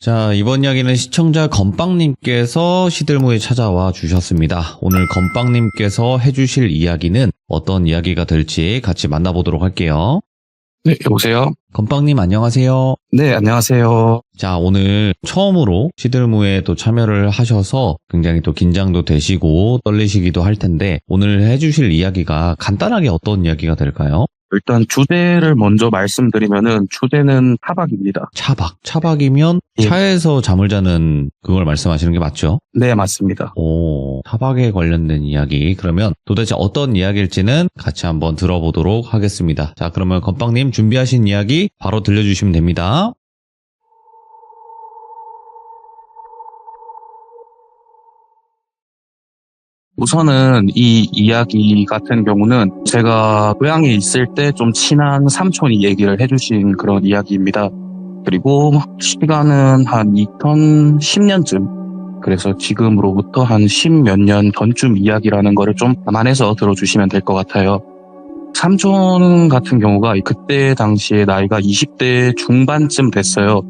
자, 이번 이야기는 시청자 건빵님께서 시들무에 찾아와 주셨습니다. 오늘 건빵님께서 해주실 이야기는 어떤 이야기가 될지 같이 만나보도록 할게요. 네, 여보세요? 건빵님 안녕하세요. 네, 안녕하세요. 자, 오늘 처음으로 시들무에 또 참여를 하셔서 굉장히 또 긴장도 되시고 떨리시기도 할 텐데 오늘 해주실 이야기가 간단하게 어떤 이야기가 될까요? 일단 주제를 먼저 말씀드리면은 주제는 차박입니다. 차박이면 예. 차에서 잠을 자는 그걸 말씀하시는 게 맞죠? 네, 맞습니다. 오, 차박에 관련된 이야기. 그러면 도대체 어떤 이야기일지는 같이 한번 들어보도록 하겠습니다. 자, 그러면 건빵님 준비하신 이야기 바로 들려주시면 됩니다. 우선은 이 이야기 같은 경우는 제가 고향에 있을 때 좀 친한 삼촌이 얘기를 해주신 그런 이야기입니다. 그리고 시간은 한 2010년쯤, 그래서 지금으로부터 한 10몇 년 전쯤 이야기라는 거를 좀 감안해서 들어주시면 될 것 같아요. 삼촌 같은 경우가 그때 당시에 나이가 20대 중반쯤 됐어요.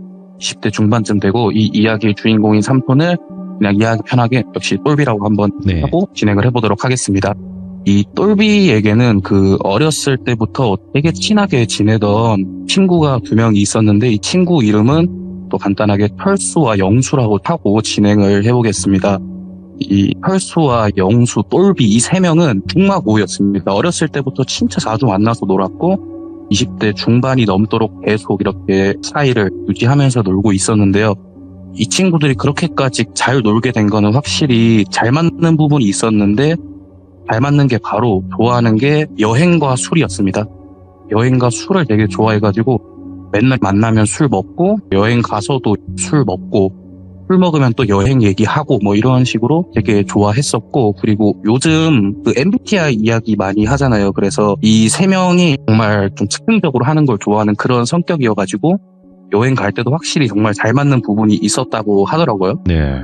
20대 중반쯤 되고 이 이야기의 주인공인 삼촌을 그냥 이야기 편하게 역시 똘비라고 한번 네. 하고 진행을 해보도록 하겠습니다. 이 똘비에게는 그 어렸을 때부터 되게 친하게 지내던 친구가 2명이 있었는데 이 친구 이름은 또 간단하게 펄수와 영수라고 하고 진행을 해보겠습니다. 이 펄수와 영수, 똘비 이 3명은 중마고였습니다. 어렸을 때부터 진짜 자주 만나서 놀았고 20대 중반이 넘도록 계속 이렇게 사이를 유지하면서 놀고 있었는데요. 이 친구들이 그렇게까지 잘 놀게 된 거는 확실히 잘 맞는 부분이 있었는데 잘 맞는 게 바로 좋아하는 게 여행과 술이었습니다. 여행과 술을 되게 좋아해가지고 맨날 만나면 술 먹고 여행 가서도 술 먹고 술 먹으면 또 여행 얘기하고 뭐 이런 식으로 되게 좋아했었고, 그리고 요즘 그 MBTI 이야기 많이 하잖아요. 그래서 이 3명이 정말 좀 즉흥적으로 하는 걸 좋아하는 그런 성격이어가지고 여행 갈 때도 확실히 정말 잘 맞는 부분이 있었다고 하더라고요. 네.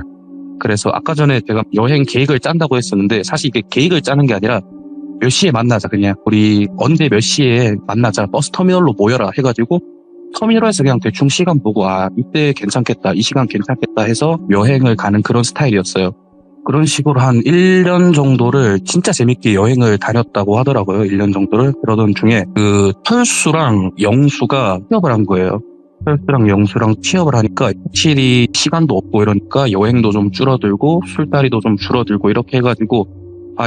그래서 아까 전에 제가 여행 계획을 짠다고 했었는데 사실 이게 계획을 짜는 게 아니라 몇 시에 만나자, 그냥 우리 언제 몇 시에 만나자, 버스 터미널로 모여라 해가지고 터미널에서 그냥 대충 시간 보고 이때 괜찮겠다, 이 시간 괜찮겠다 해서 여행을 가는 그런 스타일이었어요. 그런 식으로 한 1년 정도를 진짜 재밌게 여행을 다녔다고 하더라고요. 1년 정도를. 그러던 중에 그 털수랑 영수가 취업을 한 거예요. 펄스랑 영수랑 취업을 하니까 확실히 시간도 없고 이러니까 여행도 좀 줄어들고 술자리도 좀 줄어들고 이렇게 해가지고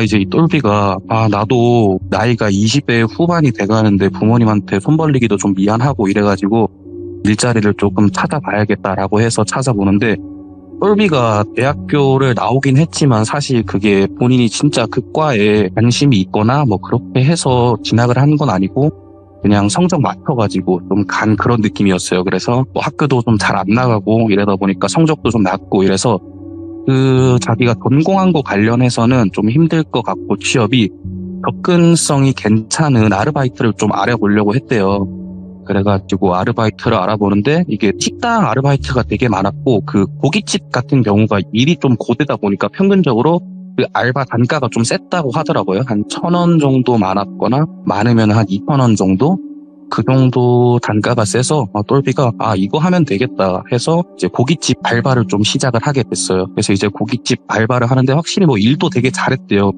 이제 이 똘비가 나도 나이가 20대 후반이 돼가는데 부모님한테 손 벌리기도 좀 미안하고 이래가지고 일자리를 조금 찾아봐야겠다라고 해서 찾아보는데, 똘비가 대학교를 나오긴 했지만 사실 그게 본인이 진짜 그 과에 관심이 있거나 뭐 그렇게 해서 진학을 한 건 아니고 그냥 성적 맞춰가지고 좀 간 그런 느낌이었어요. 그래서 뭐 학교도 좀 잘 안 나가고 이러다 보니까 성적도 좀 낮고 이래서 그 자기가 전공한 거 관련해서는 좀 힘들 것 같고 취업이 접근성이 괜찮은 아르바이트를 좀 알아보려고 했대요. 그래가지고 아르바이트를 알아보는데 이게 식당 아르바이트가 되게 많았고 그 고깃집 같은 경우가 일이 좀 고되다 보니까 평균적으로 그 알바 단가가 좀 셌다고 하더라고요. 한 1,000원 정도 많았거나 많으면 한 2,000원 정도? 그 정도 단가가 세서 똘비가 이거 하면 되겠다 해서 이제 고깃집 알바를 좀 시작을 하게 됐어요. 그래서 이제 고깃집 알바를 하는데 확실히 뭐 일도 되게 잘했대요.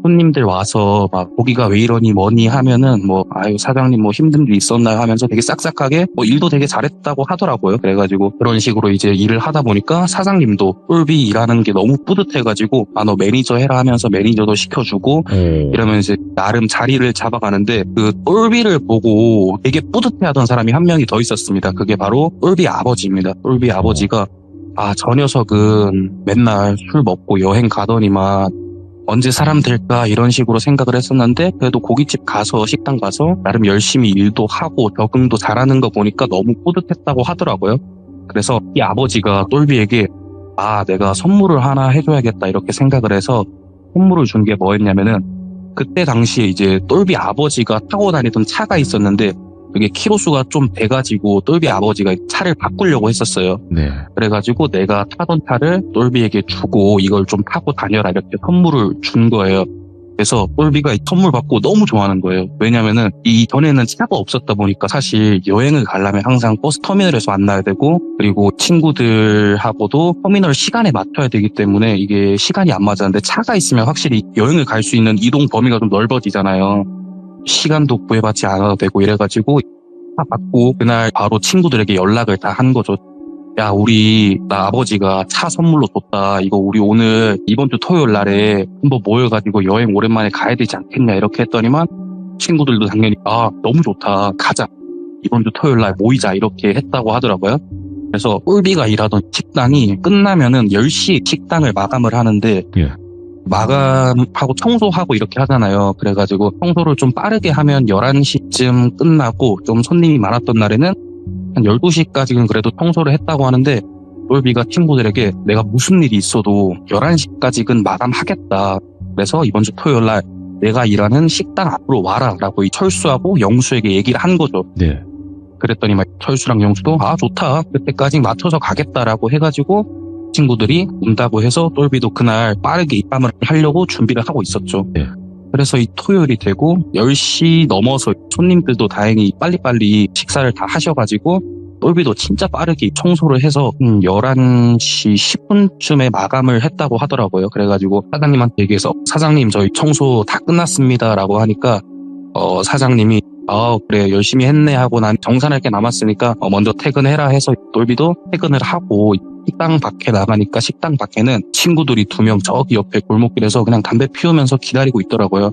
손님들 와서 막 고기가 왜 이러니 뭐니 하면은 뭐 사장님 뭐 힘든 일 있었나요 하면서 되게 싹싹하게 뭐 일도 되게 잘했다고 하더라고요. 그래가지고 그런 식으로 이제 일을 하다 보니까 사장님도 똘비 일하는 게 너무 뿌듯해가지고 너 매니저 해라 하면서 매니저도 시켜주고 이러면 이제 나름 자리를 잡아가는데 그 똘비를 보고 되게 뿌듯해하던 사람이 한 명이 더 있었습니다. 그게 바로 똘비 아버지입니다. 똘비 아버지가 저 녀석은 맨날 술 먹고 여행 가더니만 언제 사람 될까 이런 식으로 생각을 했었는데 그래도 고깃집 가서 식당 가서 나름 열심히 일도 하고 적응도 잘하는 거 보니까 너무 뿌듯했다고 하더라고요. 그래서 이 아버지가 똘비에게 내가 선물을 하나 해줘야겠다 이렇게 생각을 해서 선물을 준 게 뭐였냐면은 그때 당시에 이제 똘비 아버지가 타고 다니던 차가 있었는데 그게 키로수가 좀 돼가지고 똘비 아버지가 차를 바꾸려고 했었어요. 네. 그래가지고 내가 타던 차를 똘비에게 주고 이걸 좀 타고 다녀라 이렇게 선물을 준 거예요. 그래서 똘비가 선물 받고 너무 좋아하는 거예요. 왜냐면은 이전에는 차가 없었다 보니까 사실 여행을 가려면 항상 버스 터미널에서 만나야 되고, 그리고 친구들하고도 터미널 시간에 맞춰야 되기 때문에 이게 시간이 안 맞았는데, 차가 있으면 확실히 여행을 갈 수 있는 이동 범위가 좀 넓어지잖아요. 시간도 구애받지 않아도 되고 이래가지고 차 받고 그날 바로 친구들에게 연락을 다 한 거죠. 야, 나 아버지가 차 선물로 줬다. 이거 우리 오늘 이번 주 토요일 날에 한번 모여가지고 여행 오랜만에 가야 되지 않겠냐, 이렇게 했더니만 친구들도 당연히 너무 좋다, 가자, 이번 주 토요일 날 모이자, 이렇게 했다고 하더라고요. 그래서 똘비가 일하던 식당이 끝나면은 10시에 식당을 마감을 하는데, 예. 마감하고 청소하고 이렇게 하잖아요. 그래가지고 청소를 좀 빠르게 하면 11시쯤 끝나고, 좀 손님이 많았던 날에는 한 12시까지는 그래도 청소를 했다고 하는데, 똘비가 친구들에게 내가 무슨 일이 있어도 11시까지는 마감하겠다. 그래서 이번 주 토요일 날 내가 일하는 식당 앞으로 와라, 라고 이 철수하고 영수에게 얘기를 한 거죠. 네. 그랬더니 막 철수랑 영수도 좋다, 그때까지 맞춰서 가겠다라고 해가지고 친구들이 온다고 해서 똘비도 그날 빠르게 입함을 하려고 준비를 하고 있었죠. 네. 그래서 이 토요일이 되고 10시 넘어서 손님들도 다행히 빨리빨리 식사를 다 하셔가지고 똘비도 진짜 빠르게 청소를 해서 11시 10분쯤에 마감을 했다고 하더라고요. 그래가지고 사장님한테 얘기해서, 사장님 저희 청소 다 끝났습니다 라고 하니까 사장님이 그래 열심히 했네 하고, 난 정산할 게 남았으니까 먼저 퇴근해라 해서 똘비도 퇴근을 하고 식당 밖에 나가니까, 식당 밖에는 친구들이 2명 저기 옆에 골목길에서 그냥 담배 피우면서 기다리고 있더라고요.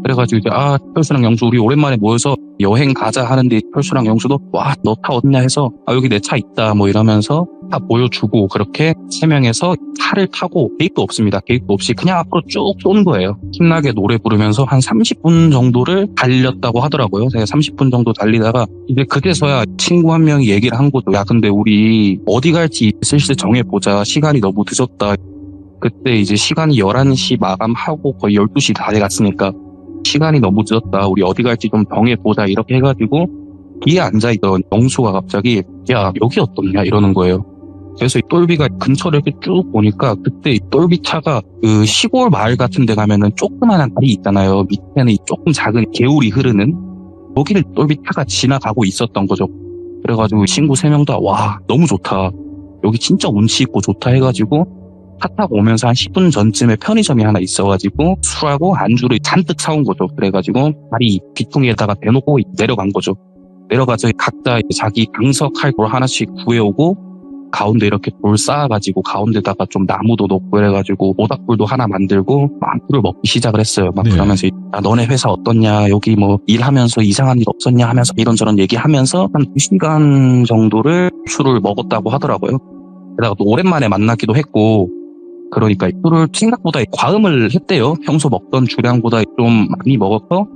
그래가지고 이제 철수랑 영수 우리 오랜만에 모여서 여행 가자 하는데, 철수랑 영수도 너 차 어딨냐 해서 여기 내 차 있다 뭐 이러면서 차 보여주고, 그렇게 3명에서 차를 타고 계획도 없습니다. 계획도 없이 그냥 앞으로 쭉 쏜 거예요. 신나게 노래 부르면서 한 30분 정도를 달렸다고 하더라고요. 제가 30분 정도 달리다가 이제 그제서야 친구 한 명이 얘기를 한 거죠. 야, 근데 우리 어디 갈지 슬슬 정해보자. 시간이 너무 늦었다. 그때 이제 시간이 11시 마감하고 거의 12시 다 돼갔으니까 시간이 너무 늦었다. 우리 어디 갈지 좀 정해보자. 이렇게 해가지고 뒤에 앉아있던 영수가 갑자기 야, 여기 어떻냐 이러는 거예요. 그래서 이 똘비가 근처를 이렇게 쭉 보니까, 그때 이 똘비 차가 그 시골 마을 같은 데 가면은 조그만한 다리 있잖아요. 밑에는 조금 작은 개울이 흐르는, 거기를 똘비 차가 지나가고 있었던 거죠. 그래가지고 친구 3명도 너무 좋다, 여기 진짜 운치 있고 좋다 해가지고 차 타고 오면서 한 10분 전쯤에 편의점이 하나 있어가지고 술하고 안주를 잔뜩 사온 거죠. 그래가지고 다리 귀퉁이에다가 대놓고 내려간 거죠. 내려가서 각자 자기 방석할 걸 하나씩 구해오고, 가운데 이렇게 돌 쌓아가지고 가운데다가 좀 나무도 놓고 그래가지고 모닥불도 하나 만들고 막 술을 먹기 시작을 했어요. 막 네. 그러면서 너네 회사 어떻냐, 여기 뭐 일하면서 이상한 일 없었냐 하면서 이런저런 얘기하면서 한 2시간 정도를 술을 먹었다고 하더라고요. 게다가 또 오랜만에 만나기도 했고, 그러니까 술을 생각보다 과음을 했대요. 평소 먹던 주량보다 좀 많이 먹어서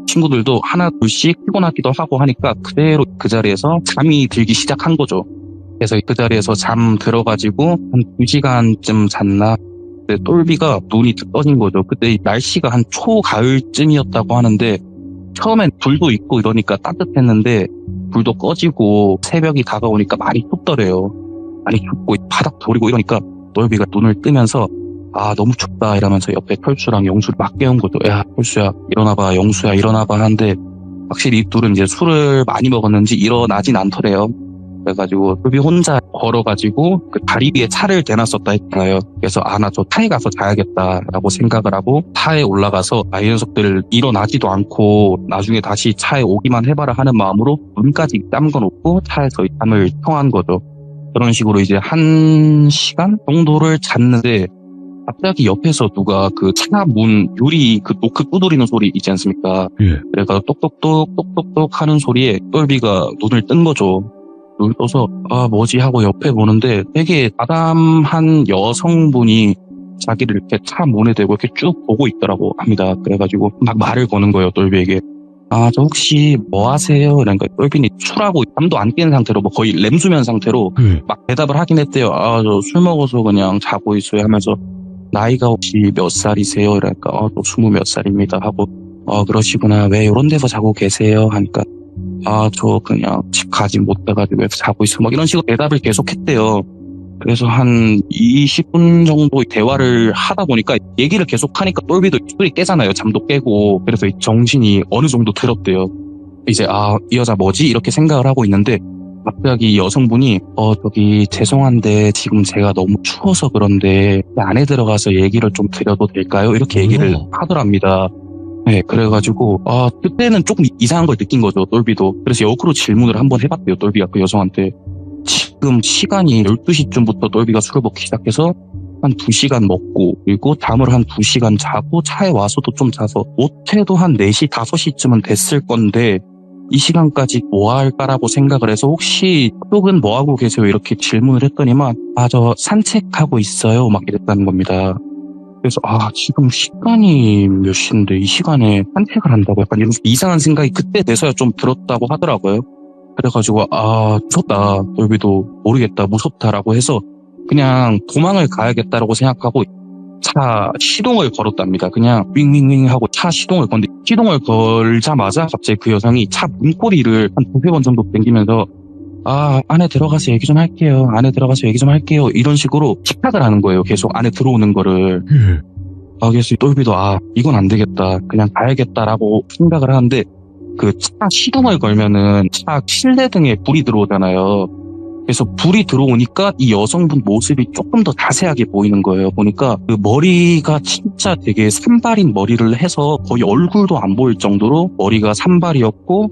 친구들도 하나 둘씩 피곤하기도 하고 하니까 그대로 그 자리에서 잠이 들기 시작한 거죠. 그래서 그 자리에서 잠 들어가지고 한 2시간쯤 잤나? 근데 똘비가 눈이 떠진 거죠. 그때 날씨가 한 초가을쯤이었다고 하는데, 처음엔 불도 있고 이러니까 따뜻했는데 불도 꺼지고 새벽이 다가오니까 많이 춥더래요. 많이 춥고 바닥 돌이고 이러니까 똘비가 눈을 뜨면서 너무 춥다 이러면서 옆에 철수랑 영수를 막 깨운 거죠. 야, 철수야 일어나봐, 영수야 일어나봐 하는데, 확실히 이 둘은 이제 술을 많이 먹었는지 일어나진 않더래요. 그래가지고 똘비 혼자 걸어가지고 그 다리 위에 차를 대놨었다 했잖아요. 그래서 나 저 차에 가서 자야겠다라고 생각을 하고 차에 올라가서 이 녀석들 일어나지도 않고 나중에 다시 차에 오기만 해봐라 하는 마음으로 눈까지 담궈놓고 차에서 잠을 청한 거죠. 그런 식으로 이제 1시간 정도를 잤는데, 갑자기 옆에서 누가 그 차 문 유리 그 노크 두드리는 소리 있지 않습니까? 예. 그래서 똑똑똑 하는 소리에 똘비가 눈을 뜬 거죠. 눈을 떠서 뭐지 하고 옆에 보는데, 되게 아담한 여성분이 자기를 이렇게 차 문에 대고 이렇게 쭉 보고 있더라고 합니다. 그래가지고 막 말을 거는 거예요, 똘비에게. 저 혹시 뭐 하세요? 그러니까 똘비는 술하고 잠도 안 깬 상태로 뭐 거의 렘수면 상태로 막 대답을 하긴 했대요. 저 술 먹어서 그냥 자고 있어요 하면서, 나이가 혹시 몇 살이세요? 그러니까 저 20몇 살입니다 하고, 그러시구나, 왜 이런 데서 자고 계세요? 하니까 저 그냥 집 가지 못해가지고 자고 있어 막 이런 식으로 대답을 계속 했대요. 그래서 한 20분 정도 대화를 하다 보니까 얘기를 계속 하니까 똘비도 술이 깨잖아요. 잠도 깨고. 그래서 정신이 어느 정도 들었대요. 이제 이 여자 뭐지? 이렇게 생각을 하고 있는데 갑자기 이 여성분이 저기 죄송한데 지금 제가 너무 추워서 그런데 안에 들어가서 얘기를 좀 드려도 될까요? 이렇게 얘기를 하더랍니다. 네, 그래가지고 그때는 조금 이상한 걸 느낀 거죠, 똘비도. 그래서 역으로 질문을 한번 해봤대요, 똘비가 그 여성한테. 지금 시간이 12시쯤부터 똘비가 술을 먹기 시작해서 한 2시간 먹고, 그리고 잠을 한 2시간 자고 차에 와서도 좀 자서 못해도 한 4시, 5시쯤은 됐을 건데 이 시간까지 뭐 할까라고 생각을 해서 혹시 쪽은 뭐 하고 계세요? 이렇게 질문을 했더니만 저 산책하고 있어요. 막 이랬다는 겁니다. 그래서 지금 시간이 몇 시인데 이 시간에 산책을 한다고 약간 이런 이상한 생각이 그때 돼서야 좀 들었다고 하더라고요. 그래가지고 무섭다. 똘비도 모르겠다. 무섭다라고 해서 그냥 도망을 가야겠다라고 생각하고 차 시동을 걸었답니다. 그냥 윙윙윙 하고 차 시동을 건데 시동을 걸자마자 갑자기 그 여성이 차 문고리를 한 2-3번 정도 당기면서 안에 들어가서 얘기 좀 할게요. 안에 들어가서 얘기 좀 할게요. 이런 식으로 집착을 하는 거예요. 계속 안에 들어오는 거를. 그래서 똘비도 이건 안 되겠다. 그냥 가야겠다라고 생각을 하는데 그 차 시동을 걸면은 차 실내등에 불이 들어오잖아요. 그래서 불이 들어오니까 이 여성분 모습이 조금 더 자세하게 보이는 거예요. 보니까 그 머리가 진짜 되게 산발인 머리를 해서 거의 얼굴도 안 보일 정도로 머리가 산발이었고,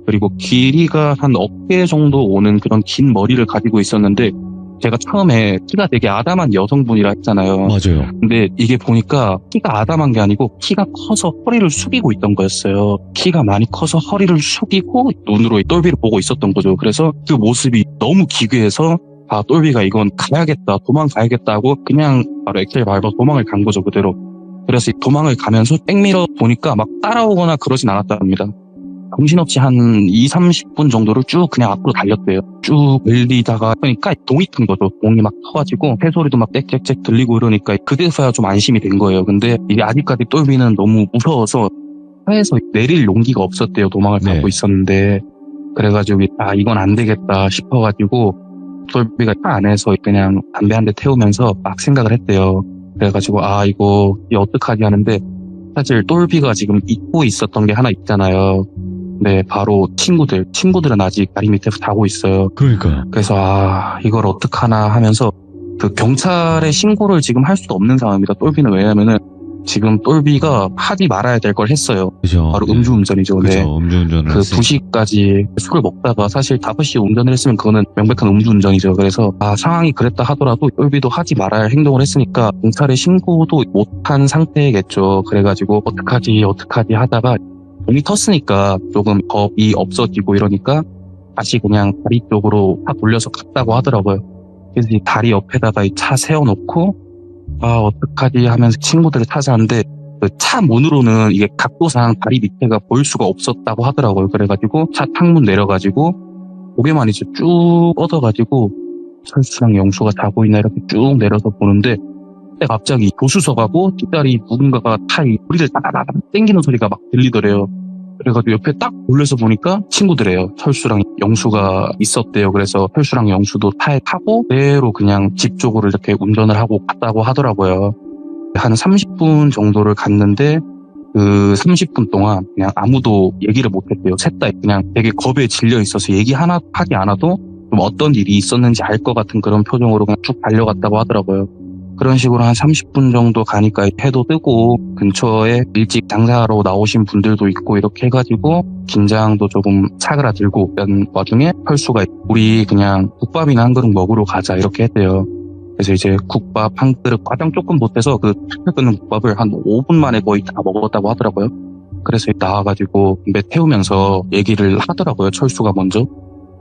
그리고 길이가 한 어깨 정도 오는 그런 긴 머리를 가지고 있었는데, 제가 처음에 키가 되게 아담한 여성분이라 했잖아요. 맞아요. 근데 이게 보니까 키가 아담한 게 아니고 키가 커서 허리를 숙이고 있던 거였어요. 키가 많이 커서 허리를 숙이고 눈으로 이 똘비를 보고 있었던 거죠. 그래서 그 모습이 너무 기괴해서 똘비가 이건 가야겠다, 도망가야겠다 하고 그냥 바로 엑셀 밟아 도망을 간 거죠, 그대로. 그래서 도망을 가면서 백미러 보니까 막 따라오거나 그러진 않았답니다. 정신없이 한 20-30분 정도를 쭉 그냥 앞으로 달렸대요. 쭉 밀리다가 그러니까 동이 튼 거죠. 동이 막 터가지고 새소리도 막 짹짹짹 들리고 이러니까 그때서야 좀 안심이 된 거예요. 근데 이게 아직까지 똘비는 너무 무서워서 차에서 내릴 용기가 없었대요. 도망을 가고 있었는데. 그래가지고 이건 안 되겠다 싶어가지고 똘비가 차 안에서 그냥 담배 한 대 태우면서 막 생각을 했대요. 그래가지고 이거 어떡하지 하는데 사실 똘비가 지금 잊고 있었던 게 하나 있잖아요. 네, 바로 친구들은 아직 다리 밑에서 자고 있어요. 그러니까요. 그래서 이걸 어떡하나 하면서 그 경찰에 신고를 지금 할 수도 없는 상황입니다. 똘비는. 왜냐면은 지금 똘비가 하지 말아야 될 걸 했어요. 그죠. 바로 음주운전이죠. 그죠. 네. 음주운전을 그 2시까지 술을 먹다가 사실 5시에 운전을 했으면 그거는 명백한 음주운전이죠. 그래서 상황이 그랬다 하더라도 똘비도 하지 말아야 할 행동을 했으니까 경찰에 신고도 못한 상태겠죠. 그래가지고 어떡하지 하다가 몸이 텄으니까 조금 겁이 없어지고 이러니까 다시 그냥 다리 쪽으로 차 돌려서 갔다고 하더라고요. 그래서 이 다리 옆에다가 이 차 세워놓고 어떡하지 하면서 친구들을 찾아왔는데 그 차 문으로는 이게 각도상 다리 밑에가 보일 수가 없었다고 하더라고요. 그래가지고 차 창문 내려가지고 고개만 이제 쭉 뻗어가지고 철수랑 영수가 자고 있나 이렇게 쭉 내려서 보는데 그때 갑자기 조수석하고 뒷다리 누군가가 차에 우리를 따다다닥 땡기는 소리가 막 들리더래요. 그래가지고 옆에 딱 돌려서 보니까 친구들이에요. 철수랑 영수가 있었대요. 그래서 철수랑 영수도 차에 타고 그대로 그냥 집 쪽으로 이렇게 운전을 하고 갔다고 하더라고요. 한 30분 정도를 갔는데 그 30분 동안 그냥 아무도 얘기를 못했대요. 셋 다 그냥 되게 겁에 질려 있어서 얘기 하나 하지 않아도 좀 어떤 일이 있었는지 알 것 같은 그런 표정으로 그냥 쭉 달려갔다고 하더라고요. 그런 식으로 한 30분 정도 가니까 해도 뜨고 근처에 일찍 장사하러 나오신 분들도 있고 이렇게 해가지고 긴장도 조금 사그라들고 이런 와중에 펄수가 우리 그냥 국밥이나 한 그릇 먹으러 가자 이렇게 했대요. 그래서 이제 국밥 한 그릇 과장 조금 못해서 그 탈탈 끓는 국밥을 한 5분 만에 거의 다 먹었다고 하더라고요. 그래서 나와가지고 배 태우면서 얘기를 하더라고요. 철수가 먼저.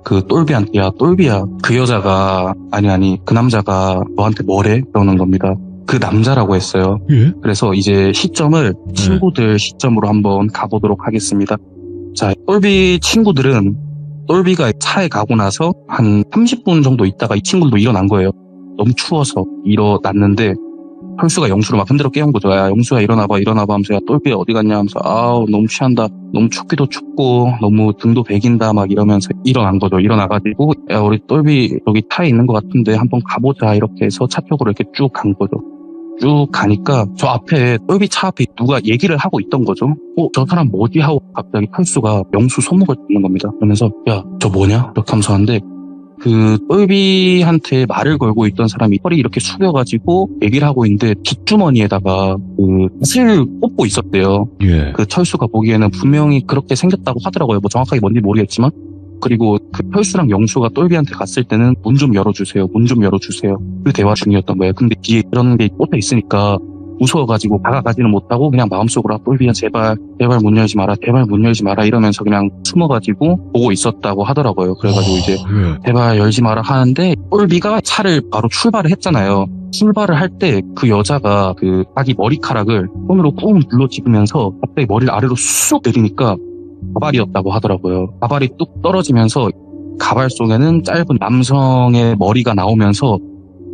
그 똘비한테 똘비야 그 여자가 아니 그 남자가 너한테 뭐래? 그러는 겁니다. 그 남자라고 했어요. 예? 그래서 이제 시점을 친구들 시점으로 한번 가보도록 하겠습니다. 자, 똘비 친구들은 똘비가 차에 가고 나서 한 30분 정도 있다가 이 친구들도 일어난 거예요. 너무 추워서 일어났는데 펄수가 영수를 막 흔들어 깨운 거죠. 야, 영수야, 일어나봐 하면서, 야, 똘비 어디 갔냐 하면서, 아우, 너무 취한다. 너무 춥기도 춥고, 너무 등도 베긴다, 막 이러면서 일어난 거죠. 일어나가지고, 야, 우리 똘비 여기 타에 있는 것 같은데 한번 가보자. 이렇게 해서 차 쪽으로 이렇게 쭉 간 거죠. 쭉 가니까 저 앞에 똘비 차 앞에 누가 얘기를 하고 있던 거죠. 저 사람 뭐지? 하고 갑자기 펄수가 영수 손목을 잡는 겁니다. 그러면서, 야, 저 뭐냐? 이렇게 하면서 하는데, 그 똘비한테 말을 걸고 있던 사람이 허리 이렇게 숙여가지고 얘기를 하고 있는데 뒷주머니에다가 그 붓을 꽂고 있었대요. 예. 그 철수가 보기에는 분명히 그렇게 생겼다고 하더라고요. 뭐 정확하게 뭔지 모르겠지만. 그리고 그 철수랑 영수가 똘비한테 갔을 때는 문 좀 열어주세요. 문 좀 열어주세요. 그 대화 중이었던 거예요. 근데 뒤에 그런 게 꽂혀 있으니까 무서워가지고 다가가지는 못하고 그냥 마음속으로 똘비야 제발 문 열지 마라. 제발 문 열지 마라. 이러면서 그냥 숨어가지고 보고 있었다고 하더라고요. 그래가지고 이제 예. 제발 열지 마라 하는데 똘비가 차를 바로 출발을 했잖아요. 출발을 할 때 그 여자가 그 자기 머리카락을 손으로 꾹 눌러 집으면서 갑자기 머리를 아래로 쑥 내리니까 가발이었다고 하더라고요. 가발이 뚝 떨어지면서 가발 속에는 짧은 남성의 머리가 나오면서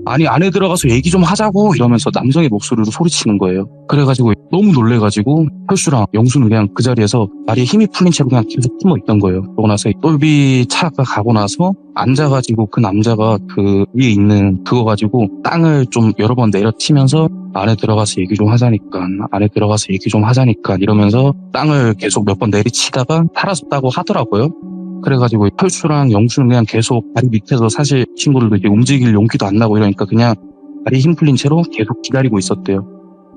아니 안에 들어가서 얘기 좀 하자고 이러면서 남성의 목소리로 소리치는 거예요. 그래가지고 너무 놀래가지고 펄수랑 영수는 그냥 그 자리에서 다리에 힘이 풀린 채로 그냥 계속 숨어 있던 거예요. 그러고 나서 똘비 차가 가고 나서 앉아가지고 그 남자가 그 위에 있는 그거 가지고 땅을 좀 여러 번 내려치면서 안에 들어가서 얘기 좀 하자니까 이러면서 땅을 계속 몇 번 내리치다가 사라졌다고 하더라고요. 그래가지고 펄수랑 영수는 그냥 계속 다리 밑에서 사실 친구들도 이제 움직일 용기도 안 나고 이러니까 그냥 다리에 힘 풀린 채로 계속 기다리고 있었대요.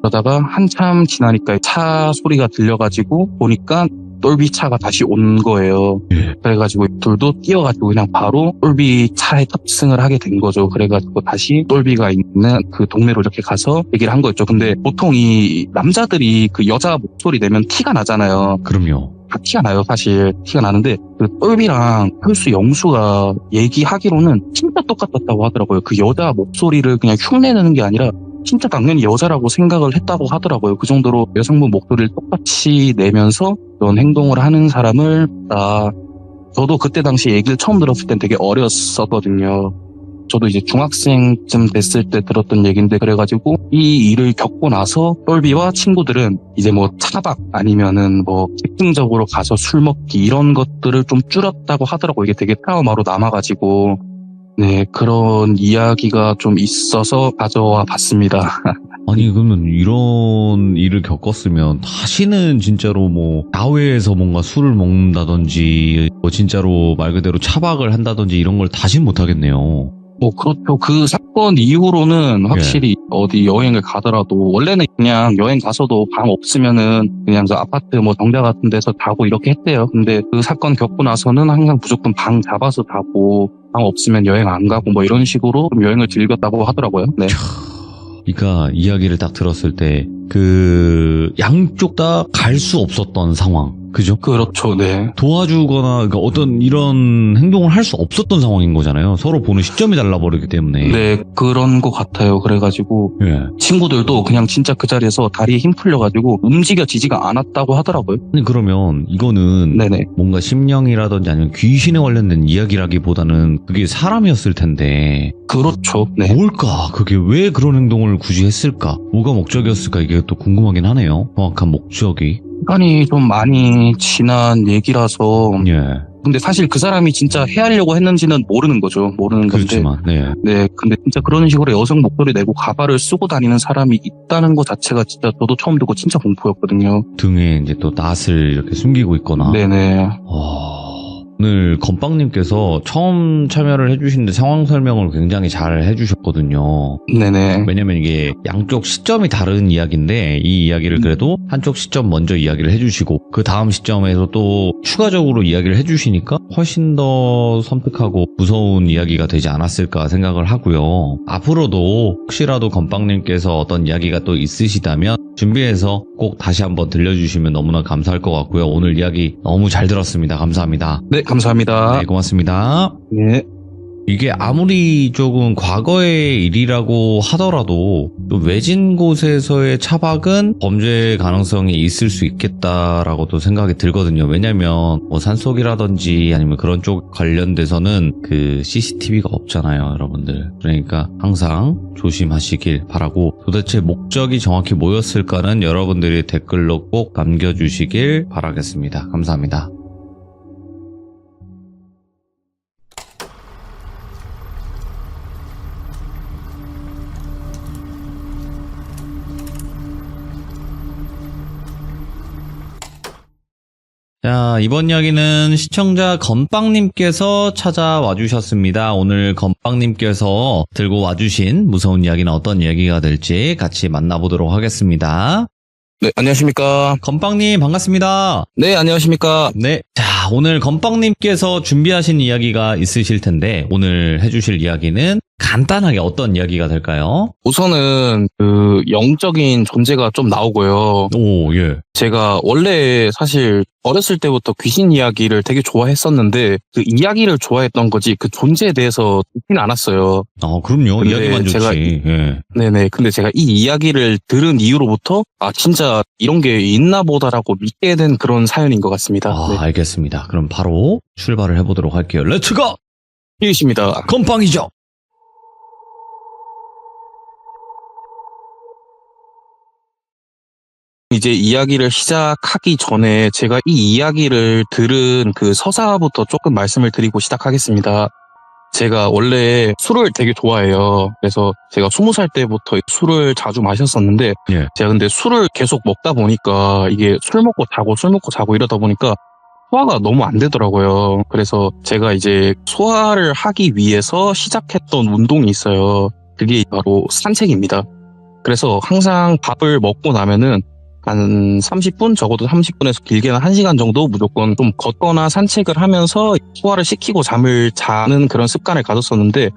그러다가 한참 지나니까 차 소리가 들려가지고 보니까 똘비 차가 다시 온 거예요. 그래가지고 둘도 뛰어가지고 그냥 바로 똘비 차에 탑승을 하게 된 거죠. 그래가지고 다시 똘비가 있는 그 동네로 이렇게 가서 얘기를 한 거였죠. 근데 보통 이 남자들이 그 여자 목소리 내면 티가 나잖아요. 그럼요. 다 티가 나요. 사실 티가 나는데 그 똘비랑 펄수 영수가 얘기하기로는 진짜 똑같았다고 하더라고요. 그 여자 목소리를 그냥 흉내내는 게 아니라 진짜 당연히 여자라고 생각을 했다고 하더라고요. 그 정도로 여성분 목소리를 똑같이 내면서 그런 행동을 하는 사람을 저도 그때 당시 얘기를 처음 들었을 땐 되게 어렸었거든요. 저도 이제 중학생쯤 됐을 때 들었던 얘기인데 그래가지고 이 일을 겪고 나서 똘비와 친구들은 이제 뭐 차박 아니면은 뭐 집중적으로 가서 술 먹기 이런 것들을 좀 줄였다고 하더라고요. 이게 되게 트라우마로 남아가지고 네 그런 이야기가 좀 있어서 가져와 봤습니다. 아니 그러면 이런 일을 겪었으면 다시는 진짜로 뭐 야외에서 뭔가 술을 먹는다든지 뭐 진짜로 말 그대로 차박을 한다든지 이런 걸 다시 못 하겠네요. 뭐 그렇죠. 그 사건 이후로는 확실히 어디 여행을 가더라도 원래는 그냥 여행 가서도 방 없으면은 그냥 저 아파트 뭐 정자 같은 데서 자고 이렇게 했대요. 근데 그 사건 겪고 나서는 항상 무조건 방 잡아서 자고 방 없으면 여행 안 가고 뭐 이런 식으로 좀 여행을 즐겼다고 하더라고요. 네. 그러니까 이야기를 딱 들었을 때 그 양쪽 다 갈 수 없었던 상황. 그죠? 그렇죠. 네. 도와주거나 그러니까 어떤 이런 행동을 할 수 없었던 상황인 거잖아요. 서로 보는 시점이 달라버리기 때문에. 네, 그런 것 같아요. 그래가지고 예. 친구들도 그냥 진짜 그 자리에서 다리에 힘 풀려가지고 움직여지지가 않았다고 하더라고요. 아니 그러면 이거는 네네. 뭔가 심령이라든지 아니면 귀신에 관련된 이야기라기보다는 그게 사람이었을 텐데 그렇죠. 네. 뭘까? 그게 왜 그런 행동을 굳이 했을까? 뭐가 목적이었을까? 이게 또 궁금하긴 하네요. 정확한 목적이. 시간이 좀 많이 지난 얘기라서 예. 근데 사실 그 사람이 진짜 해하려고 했는지는 모르는 거죠. 모르는 건데. 그렇지만, 네. 네, 근데 진짜 그런 식으로 여성 목소리 내고 가발을 쓰고 다니는 사람이 있다는 것 자체가 진짜 저도 처음 듣고 진짜 공포였거든요. 등에 이제 또 낫을 이렇게 숨기고 있거나. 네네. 오늘 건빵님께서 처음 참여를 해주시는데 상황 설명을 굉장히 잘 해주셨거든요. 네네. 왜냐면 이게 양쪽 시점이 다른 이야기인데 이 이야기를 그래도 한쪽 시점 먼저 이야기를 해주시고 그 다음 시점에서 또 추가적으로 이야기를 해주시니까 훨씬 더 섬뜩하고 무서운 이야기가 되지 않았을까 생각을 하고요. 앞으로도 혹시라도 건빵님께서 어떤 이야기가 또 있으시다면 준비해서 꼭 다시 한번 들려주시면 너무나 감사할 것 같고요. 오늘 이야기 너무 잘 들었습니다. 감사합니다. 네, 감사합니다. 네, 고맙습니다. 네. 이게 아무리 조금 과거의 일이라고 하더라도 또 외진 곳에서의 차박은 범죄 가능성이 있을 수 있겠다라고도 생각이 들거든요. 왜냐면 뭐 산속이라든지 아니면 그런 쪽 관련돼서는 그 CCTV가 없잖아요, 여러분들. 그러니까 항상 조심하시길 바라고, 도대체 목적이 정확히 뭐였을까는 여러분들이 댓글로 꼭 남겨주시길 바라겠습니다. 감사합니다. 자, 이번 이야기는 시청자 건빵님께서 찾아와 주셨습니다. 오늘 건빵님께서 들고 와주신 무서운 이야기는 어떤 이야기가 될지 같이 만나보도록 하겠습니다. 네, 안녕하십니까. 건빵님 반갑습니다. 네, 안녕하십니까. 네. 자, 오늘 건빵님께서 준비하신 이야기가 있으실 텐데 오늘 해주실 이야기는 간단하게 어떤 이야기가 될까요? 우선은 그 영적인 존재가 좀 나오고요. 오, 예. 제가 원래 사실 어렸을 때부터 귀신 이야기를 되게 좋아했었는데 그 이야기를 좋아했던 거지 그 존재에 대해서 듣진 않았어요. 그럼요. 근데 이야기만 좋지. 제가 예. 네네. 근데 제가 이 이야기를 들은 이후로부터 진짜 이런 게 있나 보다라고 믿게 된 그런 사연인 것 같습니다. 네. 알겠습니다. 그럼 바로 출발을 해보도록 할게요. 렛츠고! 이것입니다. 건빵이죠. 이제 이야기를 시작하기 전에 제가 이 이야기를 들은 그 서사부터 조금 말씀을 드리고 시작하겠습니다. 제가 원래 술을 되게 좋아해요. 그래서 제가 20살 때부터 술을 자주 마셨었는데 예. 제가 근데 술을 계속 먹다 보니까 이게 술 먹고 자고 이러다 보니까 소화가 너무 안 되더라고요. 그래서 제가 이제 소화를 하기 위해서 시작했던 운동이 있어요. 그게 바로 산책입니다. 그래서 항상 밥을 먹고 나면은 한 30분, 적어도 30분에서 길게는 1시간 정도 무조건 좀 걷거나 산책을 하면서 소화를 시키고 잠을 자는 그런 습관을 가졌었는데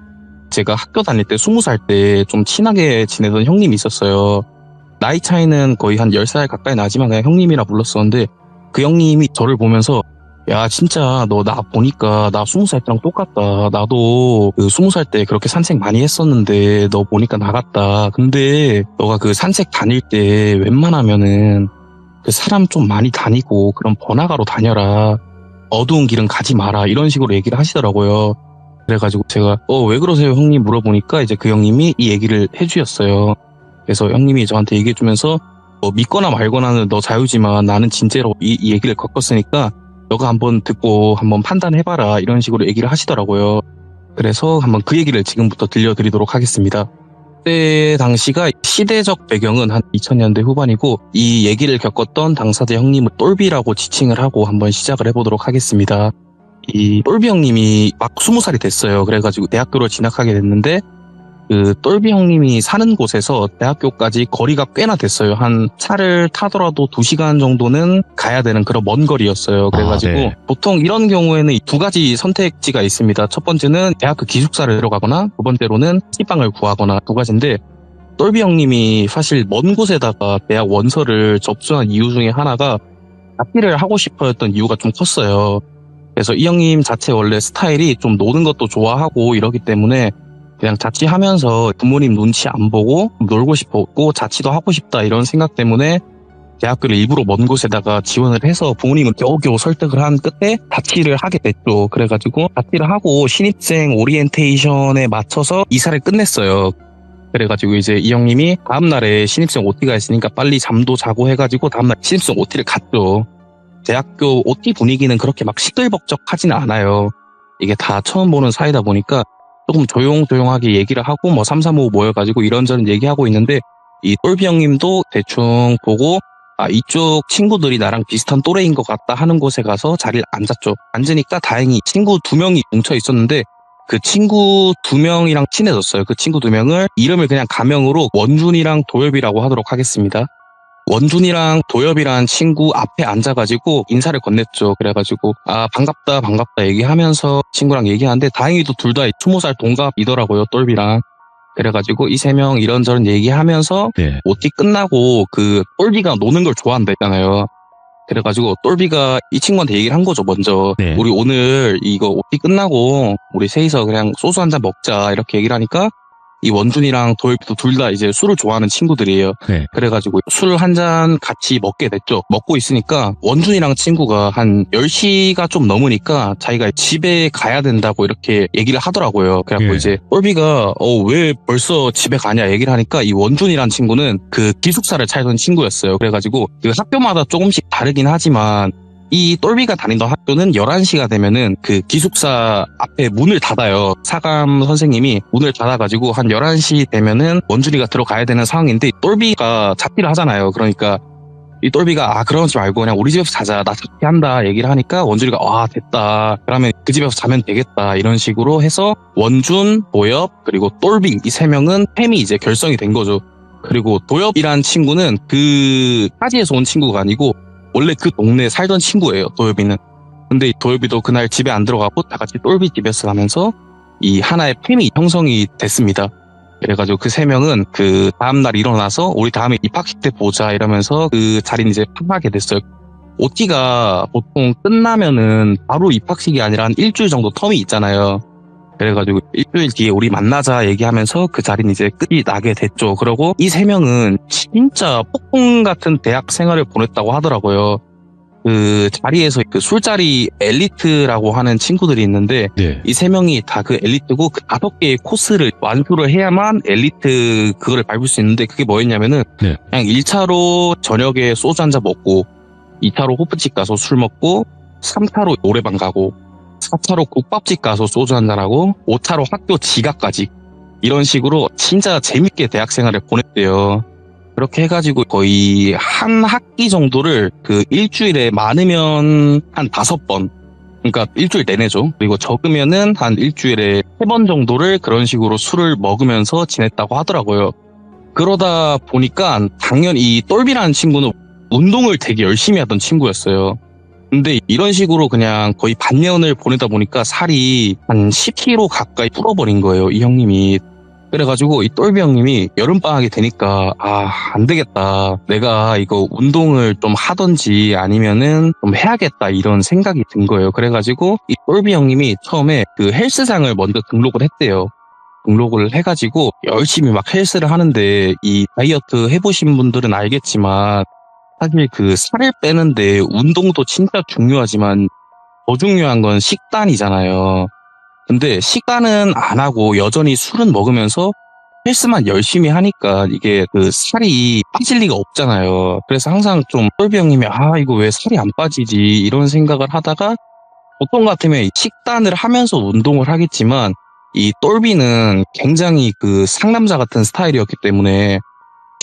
제가 학교 다닐 때 20살 때 좀 친하게 지내던 형님이 있었어요. 나이 차이는 거의 한 10살 가까이 나지만 그냥 형님이라 불렀었는데 그 형님이 저를 보면서 야 진짜 너 나 보니까 나 20살 때랑 똑같다. 나도 그 20살 때 그렇게 산책 많이 했었는데 너 보니까 나갔다. 근데 너가 그 산책 다닐 때 웬만하면은 그 사람 좀 많이 다니고 그런 번화가로 다녀라. 어두운 길은 가지 마라. 이런 식으로 얘기를 하시더라고요. 그래가지고 제가 왜 그러세요 형님 물어보니까 이제 그 형님이 이 얘기를 해주셨어요. 그래서 형님이 저한테 얘기해주면서 믿거나 말거나는 너 자유지만 나는 진짜로 이 얘기를 겪었으니까 너가 한번 듣고 한번 판단해봐라 이런 식으로 얘기를 하시더라고요. 그래서 한번 그 얘기를 지금부터 들려드리도록 하겠습니다. 그때 당시가 시대적 배경은 한 2000년대 후반이고 이 얘기를 겪었던 당사자 형님을 똘비라고 지칭을 하고 한번 시작을 해보도록 하겠습니다. 이 똘비 형님이 막 20살이 됐어요. 그래가지고 대학교를 진학하게 됐는데 그 똘비 형님이 사는 곳에서 대학교까지 거리가 꽤나 됐어요. 한 차를 타더라도 2시간 정도는 가야 되는 그런 먼 거리였어요. 그래가지고 네. 보통 이런 경우에는 두 가지 선택지가 있습니다. 첫 번째는 대학교 기숙사를 들어가거나 두 번째로는 식빵을 구하거나 두 가지인데 똘비 형님이 사실 먼 곳에다가 대학 원서를 접수한 이유 중에 하나가 자취를 하고 싶어했던 이유가 좀 컸어요. 그래서 이 형님 자체 원래 스타일이 좀 노는 것도 좋아하고 이러기 때문에 그냥 자취하면서 부모님 눈치 안 보고 놀고 싶었고 자취도 하고 싶다 이런 생각 때문에 대학교를 일부러 먼 곳에다가 지원을 해서 부모님은 겨우겨우 설득을 한 끝에 자취를 하게 됐죠. 그래가지고 자취를 하고 신입생 오리엔테이션에 맞춰서 이사를 끝냈어요. 그래가지고 이제 이 형님이 다음날에 신입생 OT가 있으니까 빨리 잠도 자고 해가지고 다음날 신입생 OT를 갔죠. 대학교 OT 분위기는 그렇게 막 시끌벅적하지는 않아요. 이게 다 처음 보는 사이다 보니까 조금 조용조용하게 얘기를 하고 3, 4, 5 모여가지고 이런저런 얘기하고 있는데 이 똘비 형님도 대충 보고 이쪽 친구들이 나랑 비슷한 또래인 것 같다 하는 곳에 가서 자리를 앉았죠. 앉으니까 다행히 친구 2명이 뭉쳐 있었는데 그 친구 2명이랑 친해졌어요. 그 친구 2명을 이름을 그냥 가명으로 원준이랑 도엽이라고 하도록 하겠습니다. 원준이랑 도엽이란 친구 앞에 앉아가지고 인사를 건넸죠. 그래가지고 반갑다 얘기하면서 친구랑 얘기하는데 다행히도 둘 다 20살 동갑이더라고요. 똘비랑. 그래가지고 이 3명 이런저런 얘기하면서 네. OT 끝나고 그 똘비가 노는 걸 좋아한다 했잖아요. 그래가지고 똘비가 이 친구한테 얘기를 한 거죠, 먼저. 네. 우리 오늘 이거 OT 끝나고 우리 셋이서 그냥 소주 한잔 먹자 이렇게 얘기를 하니까 이 원준이랑 도엽이도 둘 다 이제 술을 좋아하는 친구들이에요. 네. 그래가지고 술 한 잔 같이 먹게 됐죠. 먹고 있으니까 원준이랑 친구가 한 10시가 좀 넘으니까 자기가 집에 가야 된다고 이렇게 얘기를 하더라고요. 그래갖고 예. 이제 똘비가 왜 벌써 집에 가냐 얘기를 하니까 이 원준이란 친구는 그 기숙사를 차리던 친구였어요. 그래가지고 그 학교마다 조금씩 다르긴 하지만 이 똘비가 다니던 학교는 11시가 되면은 그 기숙사 앞에 문을 닫아요. 사감 선생님이 문을 닫아가지고 한 11시 되면은 원준이가 들어가야 되는 상황인데 똘비가 자취를 하잖아요. 그러니까 이 똘비가 그러지 말고 그냥 우리 집에서 자자. 나 자취한다 얘기를 하니까 원준이가 됐다. 그러면 그 집에서 자면 되겠다. 이런 식으로 해서 원준, 도엽 그리고 똘비 이 세 명은 팸이 이제 결성이 된 거죠. 그리고 도엽이란 친구는 그 타지에서 온 친구가 아니고 원래 그 동네에 살던 친구예요, 도엽이는. 근데 도엽이도 그날 집에 안 들어가고 다 같이 똘비 집에서 가면서 이 하나의 팸이 형성이 됐습니다. 그래가지고 그 세 명은 그 다음날 일어나서 우리 다음에 입학식 때 보자 이러면서 그 자리는 이제 팍하게 됐어요. OT가 보통 끝나면은 바로 입학식이 아니라 한 일주일 정도 텀이 있잖아요. 그래가지고 일주일 뒤에 우리 만나자 얘기하면서 그 자리는 이제 끝이 나게 됐죠. 그러고 이 세 명은 진짜 폭풍 같은 대학 생활을 보냈다고 하더라고요. 그 자리에서 그 술자리 엘리트라고 하는 친구들이 있는데 네. 이 세 명이 다 그 엘리트고 그 5개의 코스를 완수를 해야만 엘리트 그거를 밟을 수 있는데 그게 뭐였냐면은 네. 그냥 1차로 저녁에 소주 한잔 먹고 2차로 호프집 가서 술 먹고 3차로 노래방 가고 4차로 국밥집 가서 소주 한잔하고 5차로 학교 지각까지 이런 식으로 진짜 재밌게 대학생활을 보냈대요. 그렇게 해가지고 거의 한 학기 정도를 그 일주일에 많으면 한 5번 그러니까 일주일 내내죠. 그리고 적으면은 한 일주일에 3번 정도를 그런 식으로 술을 먹으면서 지냈다고 하더라고요. 그러다 보니까 당연히 이 똘비라는 친구는 운동을 되게 열심히 하던 친구였어요. 근데 이런 식으로 그냥 거의 반년을 보내다 보니까 살이 한 10kg 가까이 불어버린 거예요, 이 형님이. 그래가지고 이 똘비 형님이 여름방학이 되니까 안 되겠다. 내가 이거 운동을 좀 하던지 아니면은 좀 해야겠다 이런 생각이 든 거예요. 그래가지고 이 똘비 형님이 처음에 그 헬스장을 먼저 등록을 했대요. 등록을 해가지고 열심히 막 헬스를 하는데 이 다이어트 해보신 분들은 알겠지만 사실 그 살을 빼는데 운동도 진짜 중요하지만 더 중요한 건 식단이잖아요. 근데 식단은 안 하고 여전히 술은 먹으면서 헬스만 열심히 하니까 이게 그 살이 빠질 리가 없잖아요. 그래서 항상 좀 똘비 형님이 이거 왜 살이 안 빠지지 이런 생각을 하다가 보통 같으면 식단을 하면서 운동을 하겠지만 이 똘비는 굉장히 그 상남자 같은 스타일이었기 때문에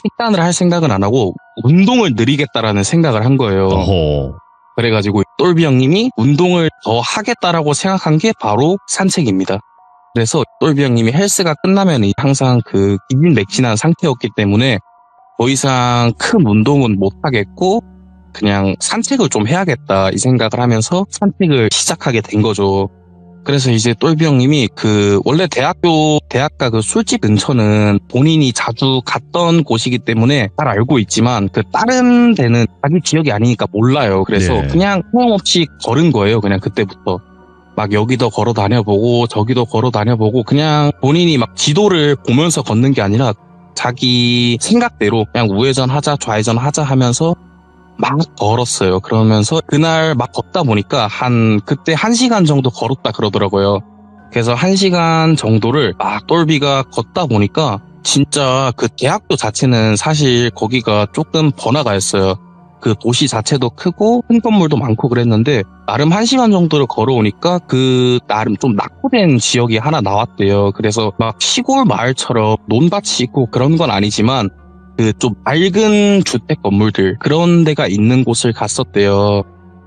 식단을 할 생각은 안 하고 운동을 늘리겠다라는 생각을 한 거예요. 어허. 그래가지고 똘비 형님이 운동을 더 하겠다라고 생각한 게 바로 산책입니다. 그래서 똘비 형님이 헬스가 끝나면 항상 그 기진맥진한 상태였기 때문에 더 이상 큰 운동은 못 하겠고 그냥 산책을 좀 해야겠다 이 생각을 하면서 산책을 시작하게 된 거죠. 그래서 이제 똘비 형님이 그 원래 대학가 그 술집 근처는 본인이 자주 갔던 곳이기 때문에 잘 알고 있지만 그 다른 데는 자기 지역이 아니니까 몰라요. 그래서 네. 그냥 소용없이 걸은 거예요. 그냥 그때부터. 막 여기도 걸어 다녀보고 저기도 걸어 다녀보고 그냥 본인이 막 지도를 보면서 걷는 게 아니라 자기 생각대로 그냥 우회전 하자 좌회전 하자 하면서 막 걸었어요. 그러면서 그날 막 걷다 보니까 그때 1시간 정도 걸었다 그러더라고요. 그래서 1시간 정도를 똘비가 걷다 보니까 진짜 그 대학교 자체는 사실 거기가 조금 번화가였어요. 그 도시 자체도 크고 큰 건물도 많고 그랬는데 나름 1시간 정도를 걸어오니까 그 나름 좀 낙후된 지역이 하나 나왔대요. 그래서 막 시골 마을처럼 논밭이 있고 그런 건 아니지만 그 좀 낡은 주택 건물들 그런 데가 있는 곳을 갔었대요.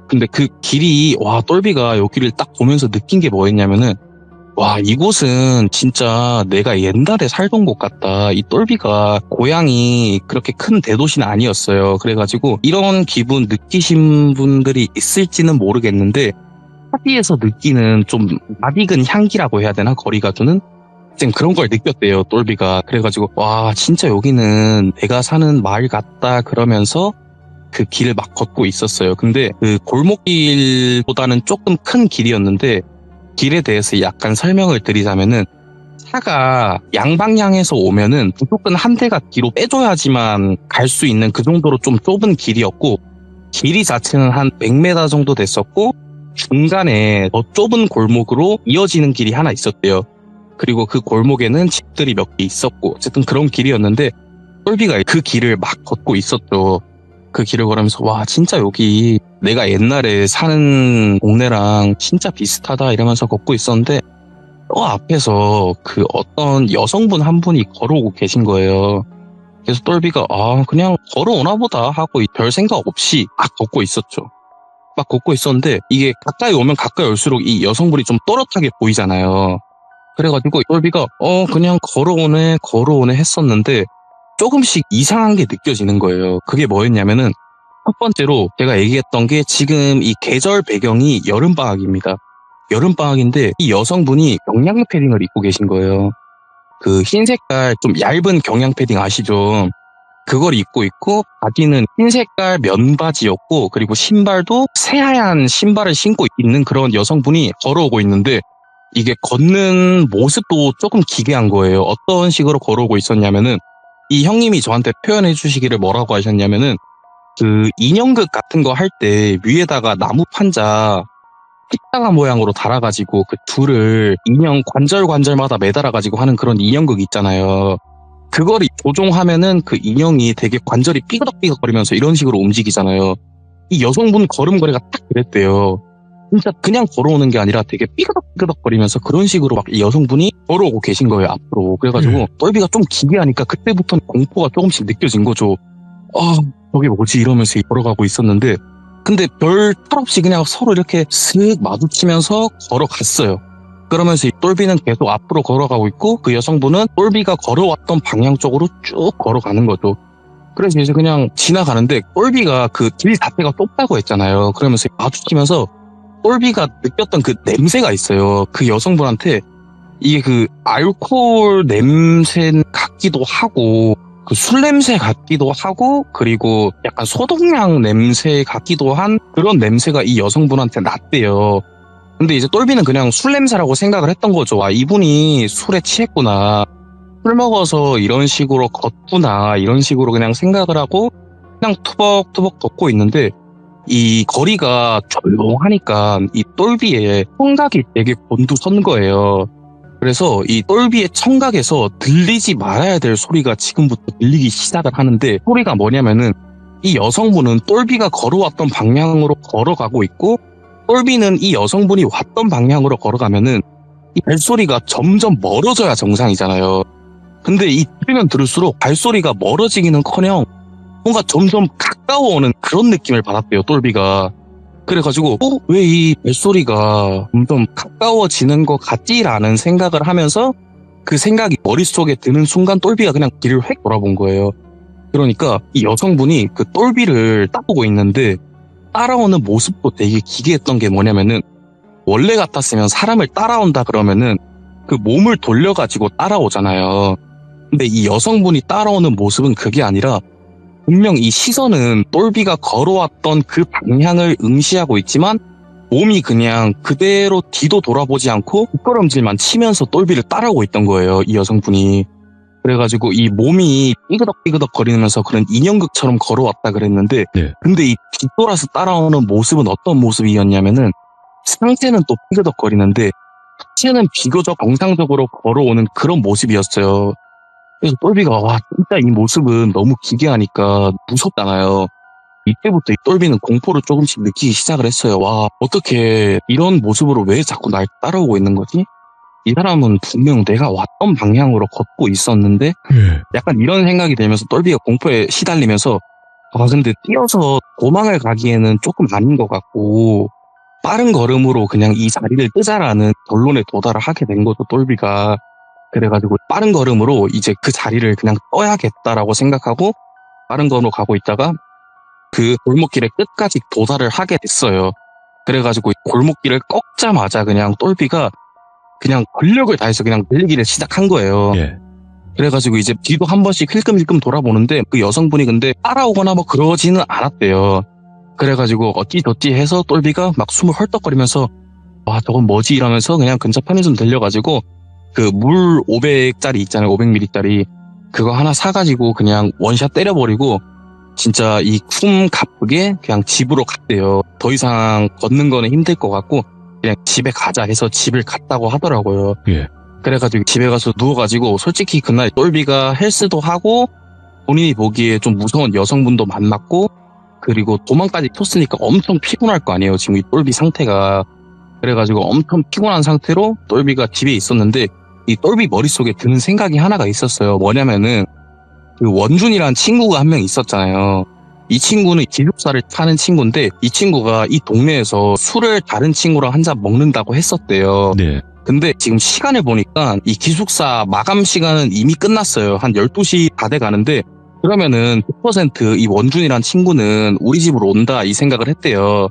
근데 그 길이 똘비가 여기를 딱 보면서 느낀 게 뭐였냐면은 이곳은 진짜 내가 옛날에 살던 곳 같다. 이 똘비가 고향이 그렇게 큰 대도시는 아니었어요. 그래가지고 이런 기분 느끼신 분들이 있을지는 모르겠는데 사디에서 느끼는 좀 낯익은 향기라고 해야 되나? 거리가 주는? 지금 그런 걸 느꼈대요, 똘비가. 그래가지고 진짜 여기는 내가 사는 마을 같다 그러면서 그 길을 막 걷고 있었어요. 근데 그 골목길보다는 조금 큰 길이었는데 길에 대해서 약간 설명을 드리자면은 차가 양방향에서 오면은 무조건 한 대가 뒤로 빼줘야지만 갈 수 있는 그 정도로 좀 좁은 길이었고 길이 자체는 한 100m 정도 됐었고 중간에 더 좁은 골목으로 이어지는 길이 하나 있었대요. 그리고 그 골목에는 집들이 몇 개 있었고 어쨌든 그런 길이었는데 똘비가 그 길을 막 걷고 있었죠. 그 길을 걸으면서 와 진짜 여기 내가 옛날에 사는 동네랑 진짜 비슷하다 이러면서 걷고 있었는데 앞에서 그 어떤 여성분 한 분이 걸어오고 계신 거예요. 그래서 똘비가 그냥 걸어오나 보다 하고 별 생각 없이 막 걷고 있었죠. 막 걷고 있었는데 이게 가까이 오면 가까이 올수록 이 여성분이 좀 또렷하게 보이잖아요. 그래가지고 똘비가 그냥 걸어오네 했었는데 조금씩 이상한 게 느껴지는 거예요. 그게 뭐였냐면은 첫 번째로 제가 얘기했던 게 지금 이 계절 배경이 여름방학입니다. 여름방학인데 이 여성분이 경량 패딩을 입고 계신 거예요. 그 흰 색깔 좀 얇은 경량 패딩 아시죠? 그걸 입고 있고 바지는 흰 색깔 면바지였고 그리고 신발도 새하얀 신발을 신고 있는 그런 여성분이 걸어오고 있는데 이게 걷는 모습도 조금 기괴한 거예요. 어떤 식으로 걸어오고 있었냐면은 이 형님이 저한테 표현해 주시기를 뭐라고 하셨냐면은 그 인형극 같은 거 할 때 위에다가 나무 판자 십자가 모양으로 달아가지고 그 둘을 인형 관절마다 매달아가지고 하는 그런 인형극 있잖아요. 그걸 조종하면은 그 인형이 되게 관절이 삐그덕삐그덕거리면서 이런 식으로 움직이잖아요. 이 여성분 걸음걸이가 딱 그랬대요. 진짜 그냥 걸어오는 게 아니라 되게 삐그덕삐그덕거리면서 그런 식으로 막 이 여성분이 걸어오고 계신 거예요, 앞으로. 그래가지고 똘비가 좀 기괴하니까 그때부터는 공포가 조금씩 느껴진 거죠. 저게 뭐지 이러면서 걸어가고 있었는데 근데 별 탈 없이 그냥 서로 이렇게 슥 마주치면서 걸어갔어요. 그러면서 이 똘비는 계속 앞으로 걸어가고 있고 그 여성분은 똘비가 걸어왔던 방향 쪽으로 쭉 걸어가는 거죠. 그래서 이제 그냥 지나가는데 똘비가 그 길 자체가 좁다고 했잖아요. 그러면서 마주치면서 똘비가 느꼈던 그 냄새가 있어요. 그 여성분한테 이게 그 알코올 냄새 같기도 하고 그 술 냄새 같기도 하고 그리고 약간 소독약 냄새 같기도 한 그런 냄새가 이 여성분한테 났대요. 근데 이제 똘비는 그냥 술 냄새라고 생각을 했던 거죠. 이분이 술에 취했구나. 술 먹어서 이런 식으로 걷구나. 이런 식으로 그냥 생각을 하고 그냥 투벅투벅 걷고 있는데 이 거리가 조용하니까 이 똘비의 청각이 되게 곤두선 거예요. 그래서 이 똘비의 청각에서 들리지 말아야 될 소리가 지금부터 들리기 시작을 하는데 소리가 뭐냐면은 이 여성분은 똘비가 걸어왔던 방향으로 걸어가고 있고 똘비는 이 여성분이 왔던 방향으로 걸어가면은 이 발소리가 점점 멀어져야 정상이잖아요. 근데 이 들으면 들을수록 발소리가 멀어지기는커녕 뭔가 점점 가까워오는 그런 느낌을 받았대요, 똘비가. 그래가지고 왜 이 발소리가 점점 가까워지는 것 같지라는 생각을 하면서 그 생각이 머릿속에 드는 순간 똘비가 그냥 뒤를 획 돌아본 거예요. 그러니까 이 여성분이 그 똘비를 따보고 있는데 따라오는 모습도 되게 기괴했던 게 뭐냐면은 원래 같았으면 사람을 따라온다 그러면은 그 몸을 돌려가지고 따라오잖아요. 근데 이 여성분이 따라오는 모습은 그게 아니라 분명 이 시선은 똘비가 걸어왔던 그 방향을 응시하고 있지만 몸이 그냥 그대로 뒤도 돌아보지 않고 뒷걸음질만 치면서 똘비를 따라오고 있던 거예요, 이 여성분이. 그래가지고 이 몸이 삐그덕삐그덕 거리면서 그런 인형극처럼 걸어왔다 그랬는데 근데 이 뒤돌아서 따라오는 모습은 어떤 모습이었냐면은 상체는 또 삐그덕거리는데 하체는 비교적 정상적으로 걸어오는 그런 모습이었어요. 그래서 똘비가 진짜 이 모습은 너무 기괴하니까 무섭잖아요. 이때부터 이 똘비는 공포를 조금씩 느끼기 시작을 했어요. 어떻게 이런 모습으로 왜 자꾸 날 따라오고 있는 거지? 이 사람은 분명 내가 왔던 방향으로 걷고 있었는데 약간 이런 생각이 들면서 똘비가 공포에 시달리면서 근데 뛰어서 도망을 가기에는 조금 아닌 것 같고 빠른 걸음으로 그냥 이 자리를 뜨자라는 결론에 도달을 하게 된 거죠, 똘비가. 그래가지고 빠른 걸음으로 이제 그 자리를 그냥 떠야겠다라고 생각하고 빠른 걸음으로 가고 있다가 그 골목길의 끝까지 도달을 하게 됐어요. 그래가지고 골목길을 꺾자마자 그냥 똘비가 그냥 권력을 다해서 그냥 달리기를 시작한 거예요. 그래가지고 이제 뒤도 한 번씩 힐끔힐끔 돌아보는데 그 여성분이 근데 따라오거나 뭐 그러지는 않았대요. 그래가지고 어찌저찌 해서 똘비가 막 숨을 헐떡거리면서 와 저건 뭐지 이러면서 그냥 근처 편의점 들려가지고 그 물 500짜리 있잖아요. 500ml짜리 그거 하나 사가지고 그냥 원샷 때려버리고 진짜 이 숨 가쁘게 그냥 집으로 갔대요. 더 이상 걷는 거는 힘들 것 같고 그냥 집에 가자 해서 집을 갔다고 하더라고요. 예. 그래가지고 집에 가서 누워가지고 솔직히 그날 똘비가 헬스도 하고 본인이 보기에 좀 무서운 여성분도 만났고 그리고 도망까지 쳤으니까 엄청 피곤할 거 아니에요. 지금 이 똘비 상태가. 그래가지고 엄청 피곤한 상태로 똘비가 집에 있었는데 이 똘비 머릿속에 드는 생각이 하나가 있었어요. 뭐냐면은 그 원준이라는 친구가 한 명 있었잖아요. 이 친구는 기숙사를 타는 친구인데 이 친구가 이 동네에서 술을 다른 친구랑 한 잔 먹는다고 했었대요. 네. 근데 지금 시간을 보니까 이 기숙사 마감 시간은 이미 끝났어요. 한 12시 다 돼 가는데 그러면은 100%이 원준이란 친구는 우리 집으로 온다 이 생각을 했대요.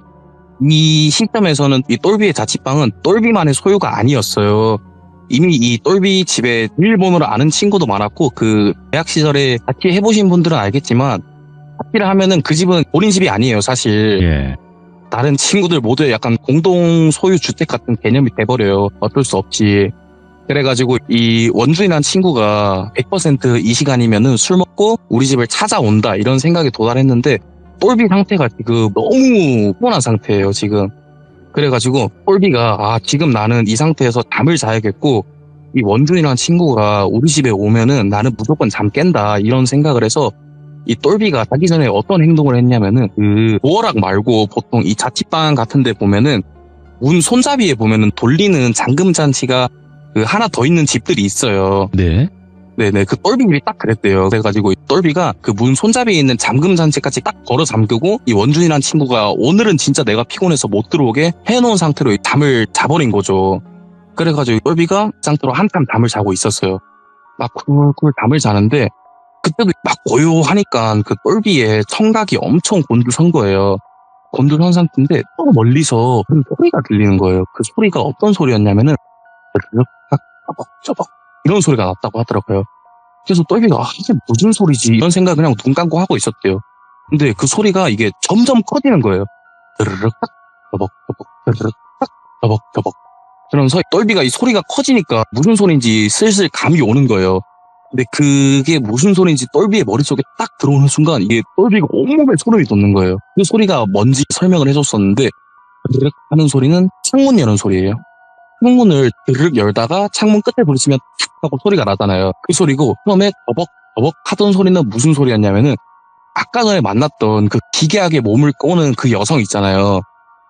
이 시점에서는 이 똘비의 자취방은 똘비만의 소유가 아니었어요. 이미 이 똘비 집에 비밀번호를 아는 친구도 많았고 그 대학 시절에 자취해보신 분들은 알겠지만 자취를 하면은 그 집은 본인 집이 아니에요 사실. 예. 다른 친구들 모두의 약간 공동 소유 주택 같은 개념이 돼버려요. 어쩔 수 없이. 그래가지고 이 원준이라는 친구가 100% 이 시간이면은 술 먹고 우리 집을 찾아온다 이런 생각에 도달했는데 똘비 상태가 지금 너무 피곤한 상태예요 지금. 그래가지고 똘비가 아 지금 나는 이 상태에서 잠을 자야겠고 이 원준이라는 친구가 우리 집에 오면은 나는 무조건 잠 깬다 이런 생각을 해서 이 똘비가 자기 전에 어떤 행동을 했냐면은 그 도어락 말고 보통 이 자취방 같은 데 보면은 문 손잡이에 보면은 돌리는 잠금 장치가 그 하나 더 있는 집들이 있어요. 네. 네네 그 똘비 집이 딱 그랬대요. 그래가지고 이 똘비가 그 문 손잡이에 있는 잠금 장치까지 딱 걸어 잠그고 이 원준이란 친구가 오늘은 진짜 내가 피곤해서 못 들어오게 해놓은 상태로 잠을 자버린 거죠. 그래가지고 똘비가 그 상태로 한참 잠을 자고 있었어요. 막 쿨쿨 잠을 자는데 그때도 막 고요하니까 그 똘비의 청각이 엄청 곤두선 거예요. 곤두선 상태인데 또 멀리서 큰 소리가 들리는 거예요. 그 소리가 어떤 소리였냐면은 저벅 이런 소리가 났다고 하더라고요. 그래서 똘비가 이게 무슨 소리지 이런 생각을 그냥 눈 감고 하고 있었대요. 근데 그 소리가 이게 점점 커지는 거예요. 드르륵 저벅 드르륵 저벅 그러면서 똘비가 이 소리가 커지니까 무슨 소리인지 슬슬 감이 오는 거예요. 근데 그게 무슨 소리인지 똘비의 머릿속에 딱 들어오는 순간 이게 똘비가 온몸에 소름이 돋는 거예요. 그 소리가 뭔지 설명을 해줬었는데 드르륵 하는 소리는 창문 여는 소리예요. 창문을 드르륵 열다가 창문 끝에 부딪히면 탁 하고 소리가 나잖아요. 그 소리고 처음에 더벅 하던 소리는 무슨 소리였냐면은 아까 전에 만났던 그 기괴하게 몸을 꼬는 그 여성 있잖아요.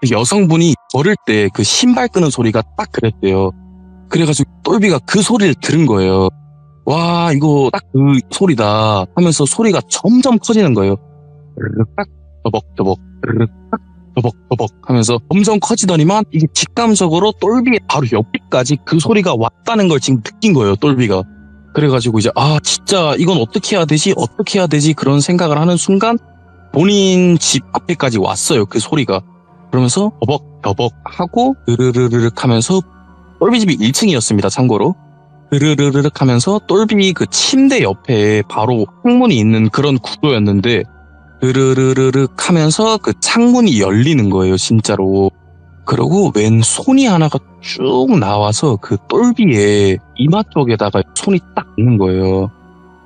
그 여성분이 걸을 때 그 신발 끄는 소리가 딱 그랬대요. 그래가지고 똘비가 그 소리를 들은 거예요. 와 이거 딱 그 소리다 하면서 소리가 점점 커지는 거예요. 드르륵 딱 더벅 드르륵 딱 더벅 하면서 점점 커지더니만 이게 직감적으로 똘비의 바로 옆까지 그 소리가 왔다는 걸 지금 느낀 거예요 똘비가. 그래가지고 이제 아 진짜 이건 어떻게 해야 되지 그런 생각을 하는 순간 본인 집 앞에까지 왔어요 그 소리가. 그러면서 더벅 하고 드르르르륵 하면서 똘비 집이 1층이었습니다 참고로. 드르르르륵 하면서 똘비 그 침대 옆에 바로 창문이 있는 그런 구조였는데 드르르르륵 하면서 그 창문이 열리는 거예요 진짜로. 그리고 웬 손이 하나가 쭉 나와서 그 똘비의 이마 쪽에다가 손이 딱 있는 거예요.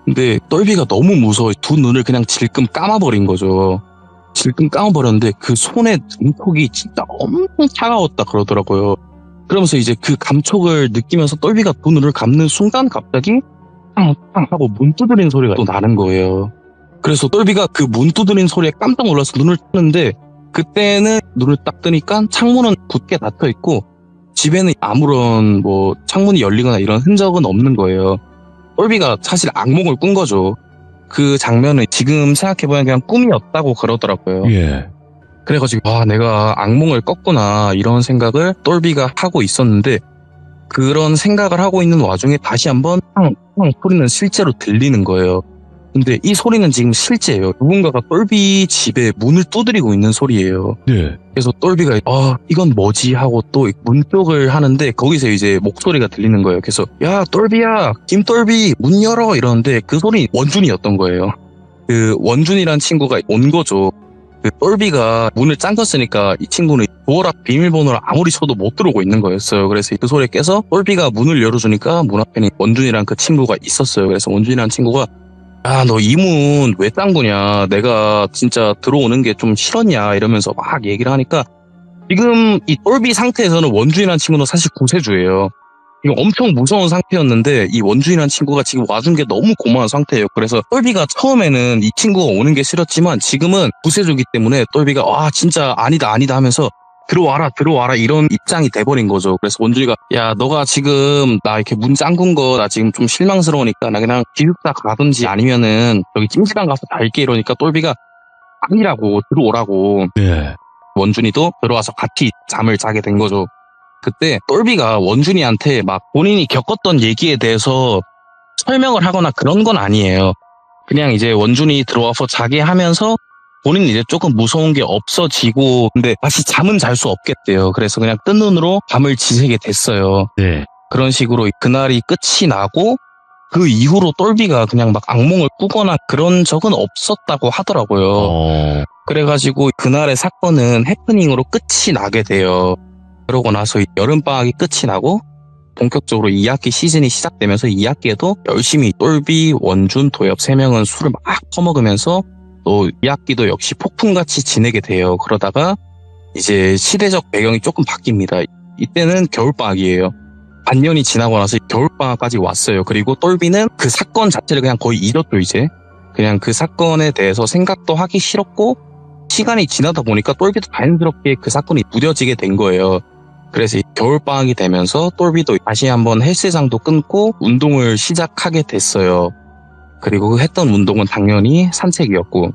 근데 똘비가 너무 무서워 두 눈을 그냥 질끔 감아버린 거죠. 질끔 감아버렸는데 그 손의 눈폭이 진짜 엄청 차가웠다 그러더라고요. 그러면서 이제 그 감촉을 느끼면서 똘비가 두 눈을 감는 순간 갑자기 팡 하고 문 두드리는 소리가 또 나는 거예요. 그래서 똘비가 그 문 두드리는 소리에 깜짝 놀라서 눈을 뜨는데 그때는 눈을 딱 뜨니까 창문은 굳게 닫혀 있고 집에는 아무런 뭐 창문이 열리거나 이런 흔적은 없는 거예요. 똘비가 사실 악몽을 꾼 거죠. 그 장면은 지금 생각해보면 그냥 꿈이었다고 그러더라고요. 예. 그래가지고 아 내가 악몽을 꿨구나 이런 생각을 똘비가 하고 있었는데 그런 생각을 하고 있는 와중에 다시 한번 팡 소리는 실제로 들리는 거예요. 근데 이 소리는 지금 실제예요. 누군가가 똘비 집에 문을 두드리고 있는 소리예요. 네. 그래서 똘비가 이건 뭐지 하고 또 문 쪽을 하는데 거기서 이제 목소리가 들리는 거예요. 그래서 야 똘비야 김똘비 문 열어 이러는데 그 소리 원준이었던 거예요. 그 원준이란 친구가 온 거죠. 그 똘비가 문을 잠갔으니까 이 친구는 주어라 비밀번호를 아무리 쳐도 못 들어오고 있는 거였어요. 그래서 그 소리에 깨서 똘비가 문을 열어주니까 문 앞에는 원준이란 그 친구가 있었어요. 그래서 원준이란 친구가 야, 너 이 문 왜 잠그냐? 내가 진짜 들어오는 게 좀 싫었냐? 이러면서 막 얘기를 하니까 지금 이 똘비 상태에서는 원준이라는 친구는 사실 구세주예요. 이거 엄청 무서운 상태였는데 이 원준이라는 친구가 지금 와준 게 너무 고마운 상태예요. 그래서 똘비가 처음에는 이 친구가 오는 게 싫었지만 지금은 구세주기 때문에 똘비가 진짜 아니다 하면서 들어와라 이런 입장이 돼버린 거죠. 그래서 원준이가 야 너가 지금 나 이렇게 문 잠근 거 나 지금 좀 실망스러우니까 나 그냥 기숙사 가든지 아니면은 여기 찜질방 가서 잘게 이러니까 똘비가 아니라고 들어오라고. 네. 원준이도 들어와서 같이 잠을 자게 된 거죠. 그때 똘비가 원준이한테 막 본인이 겪었던 얘기에 대해서 설명을 하거나 그런 건 아니에요. 그냥 이제 원준이 들어와서 자게 하면서 본인은 이제 조금 무서운 게 없어지고 근데 다시 잠은 잘 수 없겠대요. 그래서 그냥 뜬 눈으로 밤을 지새게 됐어요. 네. 그런 식으로 그날이 끝이 나고 그 이후로 똘비가 그냥 막 악몽을 꾸거나 그런 적은 없었다고 하더라고요. 그래가지고 그날의 사건은 해프닝으로 끝이 나게 돼요. 그러고 나서 여름방학이 끝이 나고 본격적으로 2학기 시즌이 시작되면서 2학기에도 열심히 똘비, 원준, 도엽 3명은 술을 막 퍼먹으면서 또 2학기도 역시 폭풍같이 지내게 돼요. 그러다가 이제 시대적 배경이 조금 바뀝니다. 이때는 겨울방학이에요. 반년이 지나고 나서 겨울방학까지 왔어요. 그리고 똘비는 그 사건 자체를 그냥 거의 잊었죠, 이제. 그냥 그 사건에 대해서 생각도 하기 싫었고 시간이 지나다 보니까 똘비도 자연스럽게 그 사건이 무뎌지게 된 거예요. 그래서 겨울방학이 되면서 똘비도 다시 한번 헬스장도 끊고 운동을 시작하게 됐어요. 그리고 했던 운동은 당연히 산책이었고.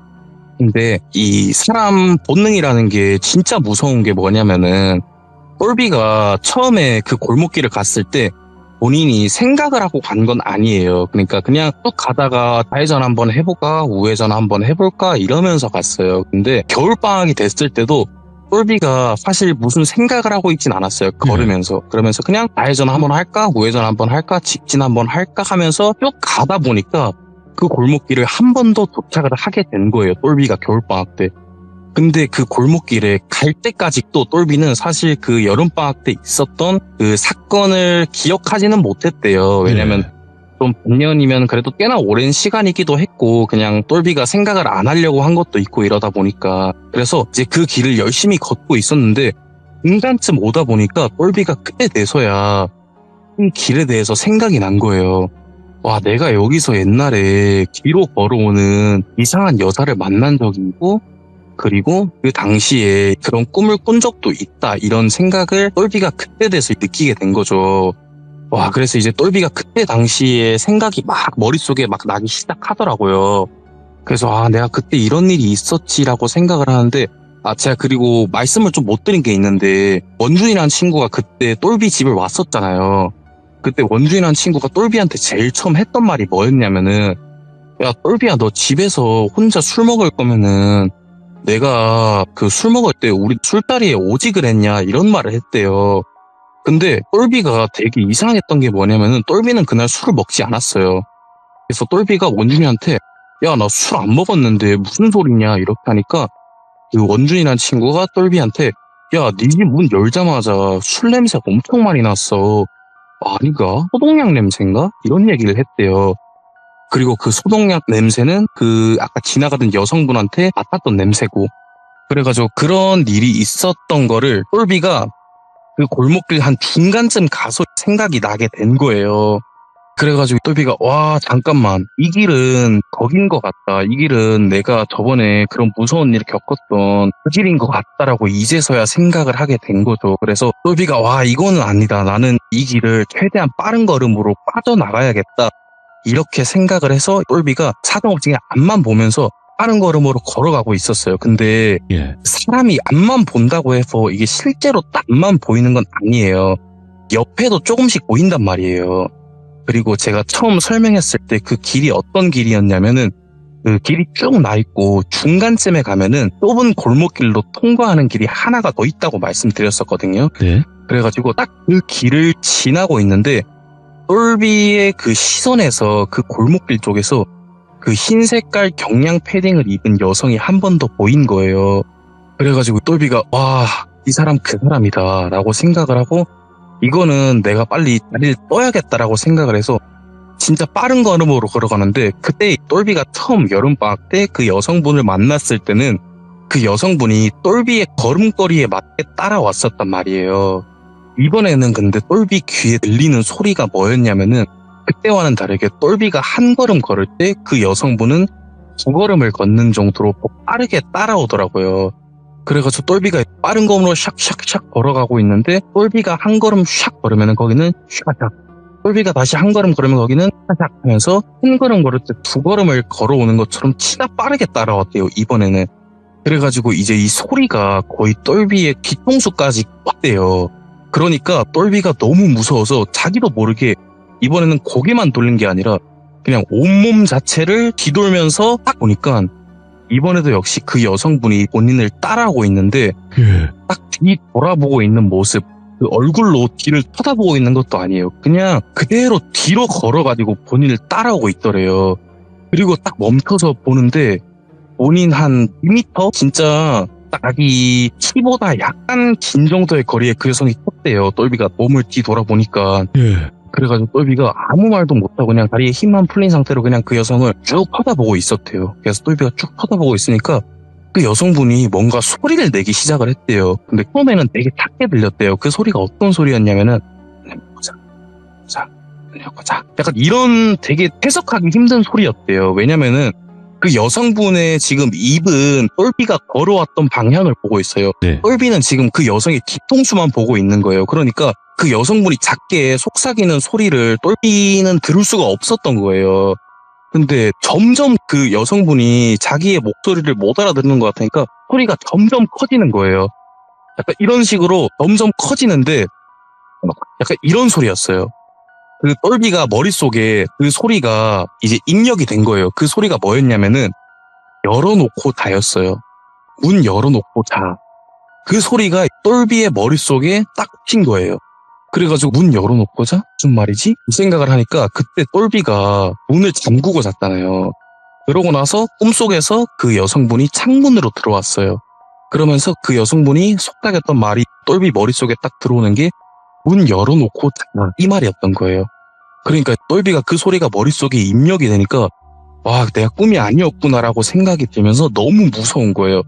근데 이 사람 본능이라는 게 진짜 무서운 게 뭐냐면은 똘비가 처음에 그 골목길을 갔을 때 본인이 생각을 하고 간 건 아니에요. 그러니까 그냥 쭉 가다가 좌회전 한번 해볼까 우회전 한번 해볼까 이러면서 갔어요. 근데 겨울방학이 됐을 때도 똘비가 사실 무슨 생각을 하고 있진 않았어요. 걸으면서. 그러면서 그냥 좌회전 한번 할까 우회전 한번 할까 직진 한번 할까 하면서 쭉 가다 보니까 그 골목길을 한 번 더 도착을 하게 된 거예요. 똘비가 겨울방학 때. 근데 그 골목길에 갈 때까지도 똘비는 사실 그 여름방학 때 있었던 그 사건을 기억하지는 못했대요. 왜냐면 좀 반년이면 그래도 꽤나 오랜 시간이기도 했고 그냥 똘비가 생각을 안 하려고 한 것도 있고 이러다 보니까 그래서 이제 그 길을 열심히 걷고 있었는데 중간쯤 오다 보니까 똘비가 그때 돼서야 이 길에 대해서 생각이 난 거예요. 와, 내가 여기서 옛날에 뒤로 걸어오는 이상한 여자를 만난 적이 있고 그리고 그 당시에 그런 꿈을 꾼 적도 있다 이런 생각을 똘비가 그때 돼서 느끼게 된 거죠. 와, 그래서 이제 똘비가 그때 당시에 생각이 막 머릿속에 막 나기 시작하더라고요. 그래서 내가 그때 이런 일이 있었지라고 생각을 하는데 제가 그리고 말씀을 좀 못 드린 게 있는데 원준이라는 친구가 그때 똘비 집을 왔었잖아요. 그때 원준이라는 친구가 똘비한테 제일 처음 했던 말이 뭐였냐면은 야 똘비야 너 집에서 혼자 술 먹을 거면은 내가 그 술 먹을 때 우리 술자리에 오지 그랬냐 이런 말을 했대요. 근데 똘비가 되게 이상했던 게 뭐냐면은 똘비는 그날 술을 먹지 않았어요. 그래서 똘비가 원준이한테 야 나 술 안 먹었는데 무슨 소리냐 이렇게 하니까 그 원준이라는 친구가 똘비한테 야 네 집 문 열자마자 술 냄새가 엄청 많이 났어. 아닌가? 소독약 냄새인가? 이런 얘기를 했대요. 그리고 그 소독약 냄새는 그 아까 지나가던 여성분한테 맡았던 냄새고 그래가지고 그런 일이 있었던 거를 똘비가 그 골목길 한 중간쯤 가서 생각이 나게 된 거예요. 그래가지고 똘비가 와 잠깐만 이 길은 거긴 것 같다. 이 길은 내가 저번에 그런 무서운 일을 겪었던 그 길인 것 같다라고 이제서야 생각을 하게 된 거죠. 그래서 똘비가 와 이거는 아니다. 나는 이 길을 최대한 빠른 걸음으로 빠져나가야겠다. 이렇게 생각을 해서 똘비가 사정없이 앞만 보면서 빠른 걸음으로 걸어가고 있었어요. 근데 사람이 앞만 본다고 해서 이게 실제로 앞만 보이는 건 아니에요. 옆에도 조금씩 보인단 말이에요. 그리고 제가 처음 설명했을 때 그 길이 어떤 길이었냐면은 그 길이 쭉 나 있고 중간쯤에 가면은 좁은 골목길로 통과하는 길이 하나가 더 있다고 말씀드렸었거든요. 네. 그래가지고 딱 그 길을 지나고 있는데 똘비의 그 시선에서 그 골목길 쪽에서 그 흰 색깔 경량 패딩을 입은 여성이 한 번 더 보인 거예요. 그래가지고 똘비가 와, 이 사람 그 사람이다 라고 생각을 하고 이거는 내가 빨리 다리를 떠야겠다라고 생각을 해서 진짜 빠른 걸음으로 걸어가는데 그때 똘비가 처음 여름방학 때 그 여성분을 만났을 때는 그 여성분이 똘비의 걸음걸이에 맞게 따라왔었단 말이에요. 이번에는 근데 똘비 귀에 들리는 소리가 뭐였냐면은 그때와는 다르게 똘비가 한 걸음 걸을 때 그 여성분은 두 걸음을 걷는 정도로 빠르게 따라오더라고요. 그래가지고 똘비가 빠른 걸음으로 샥샥샥 걸어가고 있는데 똘비가 한 걸음 샥 걸으면 거기는 샥샥, 똘비가 다시 한 걸음 걸으면 거기는 샥샥 하면서 한 걸음 걸을 때 두 걸음을 걸어오는 것처럼 치다 빠르게 따라왔대요, 이번에는. 그래가지고 이제 이 소리가 거의 똘비의 뒤통수까지 왔대요. 그러니까 똘비가 너무 무서워서 자기도 모르게 이번에는 고개만 돌린 게 아니라 그냥 온몸 자체를 뒤돌면서 딱 보니까 이번에도 역시 그 여성분이 본인을 따라오고 있는데 예. 딱 뒤 돌아보고 있는 모습, 그 얼굴로 뒤를 쳐다보고 있는 것도 아니에요. 그냥 그대로 뒤로 걸어가지고 본인을 따라오고 있더래요. 그리고 딱 멈춰서 보는데 본인 한 2m? 진짜 딱 자기 키보다 약간 긴 정도의 거리에 그 여성이 섰대요. 똘비가 몸을 뒤돌아보니까. 예. 그래가지고 똘비가 아무 말도 못하고 그냥 다리에 힘만 풀린 상태로 그냥 그 여성을 쭉 쳐다보고 있었대요. 그래서 똘비가 쭉 쳐다보고 있으니까 그 여성분이 뭔가 소리를 내기 시작을 했대요. 근데 처음에는 되게 작게 들렸대요. 그 소리가 어떤 소리였냐면은 보자. 약간 이런 되게 해석하기 힘든 소리였대요. 왜냐면은 그 여성분의 지금 입은 똘비가 걸어왔던 방향을 보고 있어요. 네. 똘비는 지금 그 여성의 뒤통수만 보고 있는 거예요. 그러니까 그 여성분이 작게 속삭이는 소리를 똘비는 들을 수가 없었던 거예요. 근데 점점 그 여성분이 자기의 목소리를 못 알아듣는 것 같으니까 소리가 점점 커지는 거예요. 약간 이런 식으로 점점 커지는데 약간 이런 소리였어요. 그 똘비가 머릿속에 그 소리가 이제 입력이 된 거예요. 그 소리가 뭐였냐면은 열어놓고 자였어요. 문 열어놓고 자. 그 소리가 똘비의 머릿속에 딱 핀 거예요. 그래가지고 문 열어놓고 자? 무슨 말이지? 이 생각을 하니까 그때 똘비가 문을 잠그고 잤잖아요. 그러고 나서 꿈속에서 그 여성분이 창문으로 들어왔어요. 그러면서 그 여성분이 속삭였던 말이 똘비 머릿속에 딱 들어오는 게 문 열어놓고 자. 이 말이었던 거예요. 그러니까 똘비가 그 소리가 머릿속에 입력이 되니까 와, 내가 꿈이 아니었구나라고 생각이 들면서 너무 무서운 거예요.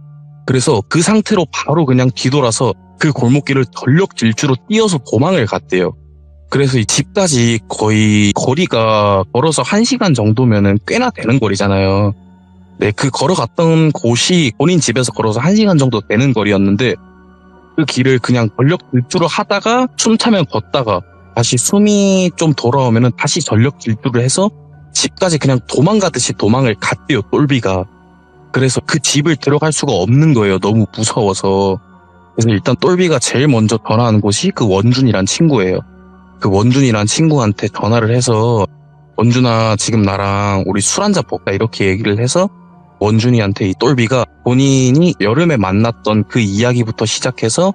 그래서 그 상태로 바로 그냥 뒤돌아서 그 골목길을 전력 질주로 뛰어서 도망을 갔대요. 그래서 이 집까지 거의 거리가 걸어서 1시간 정도면은 꽤나 되는 거리잖아요. 네, 그 걸어갔던 곳이 본인 집에서 걸어서 1시간 정도 되는 거리였는데 그 길을 그냥 전력 질주를 하다가 숨 차면 걷다가 다시 숨이 좀 돌아오면은 다시 전력 질주를 해서 집까지 그냥 도망가듯이 도망을 갔대요, 똘비가. 그래서 그 집을 들어갈 수가 없는 거예요. 너무 무서워서. 그래서 일단 똘비가 제일 먼저 전화한 곳이 그 원준이란 친구예요. 그 원준이란 친구한테 전화를 해서 원준아, 지금 나랑 우리 술 한잔 먹자 이렇게 얘기를 해서 원준이한테 이 똘비가 본인이 여름에 만났던 그 이야기부터 시작해서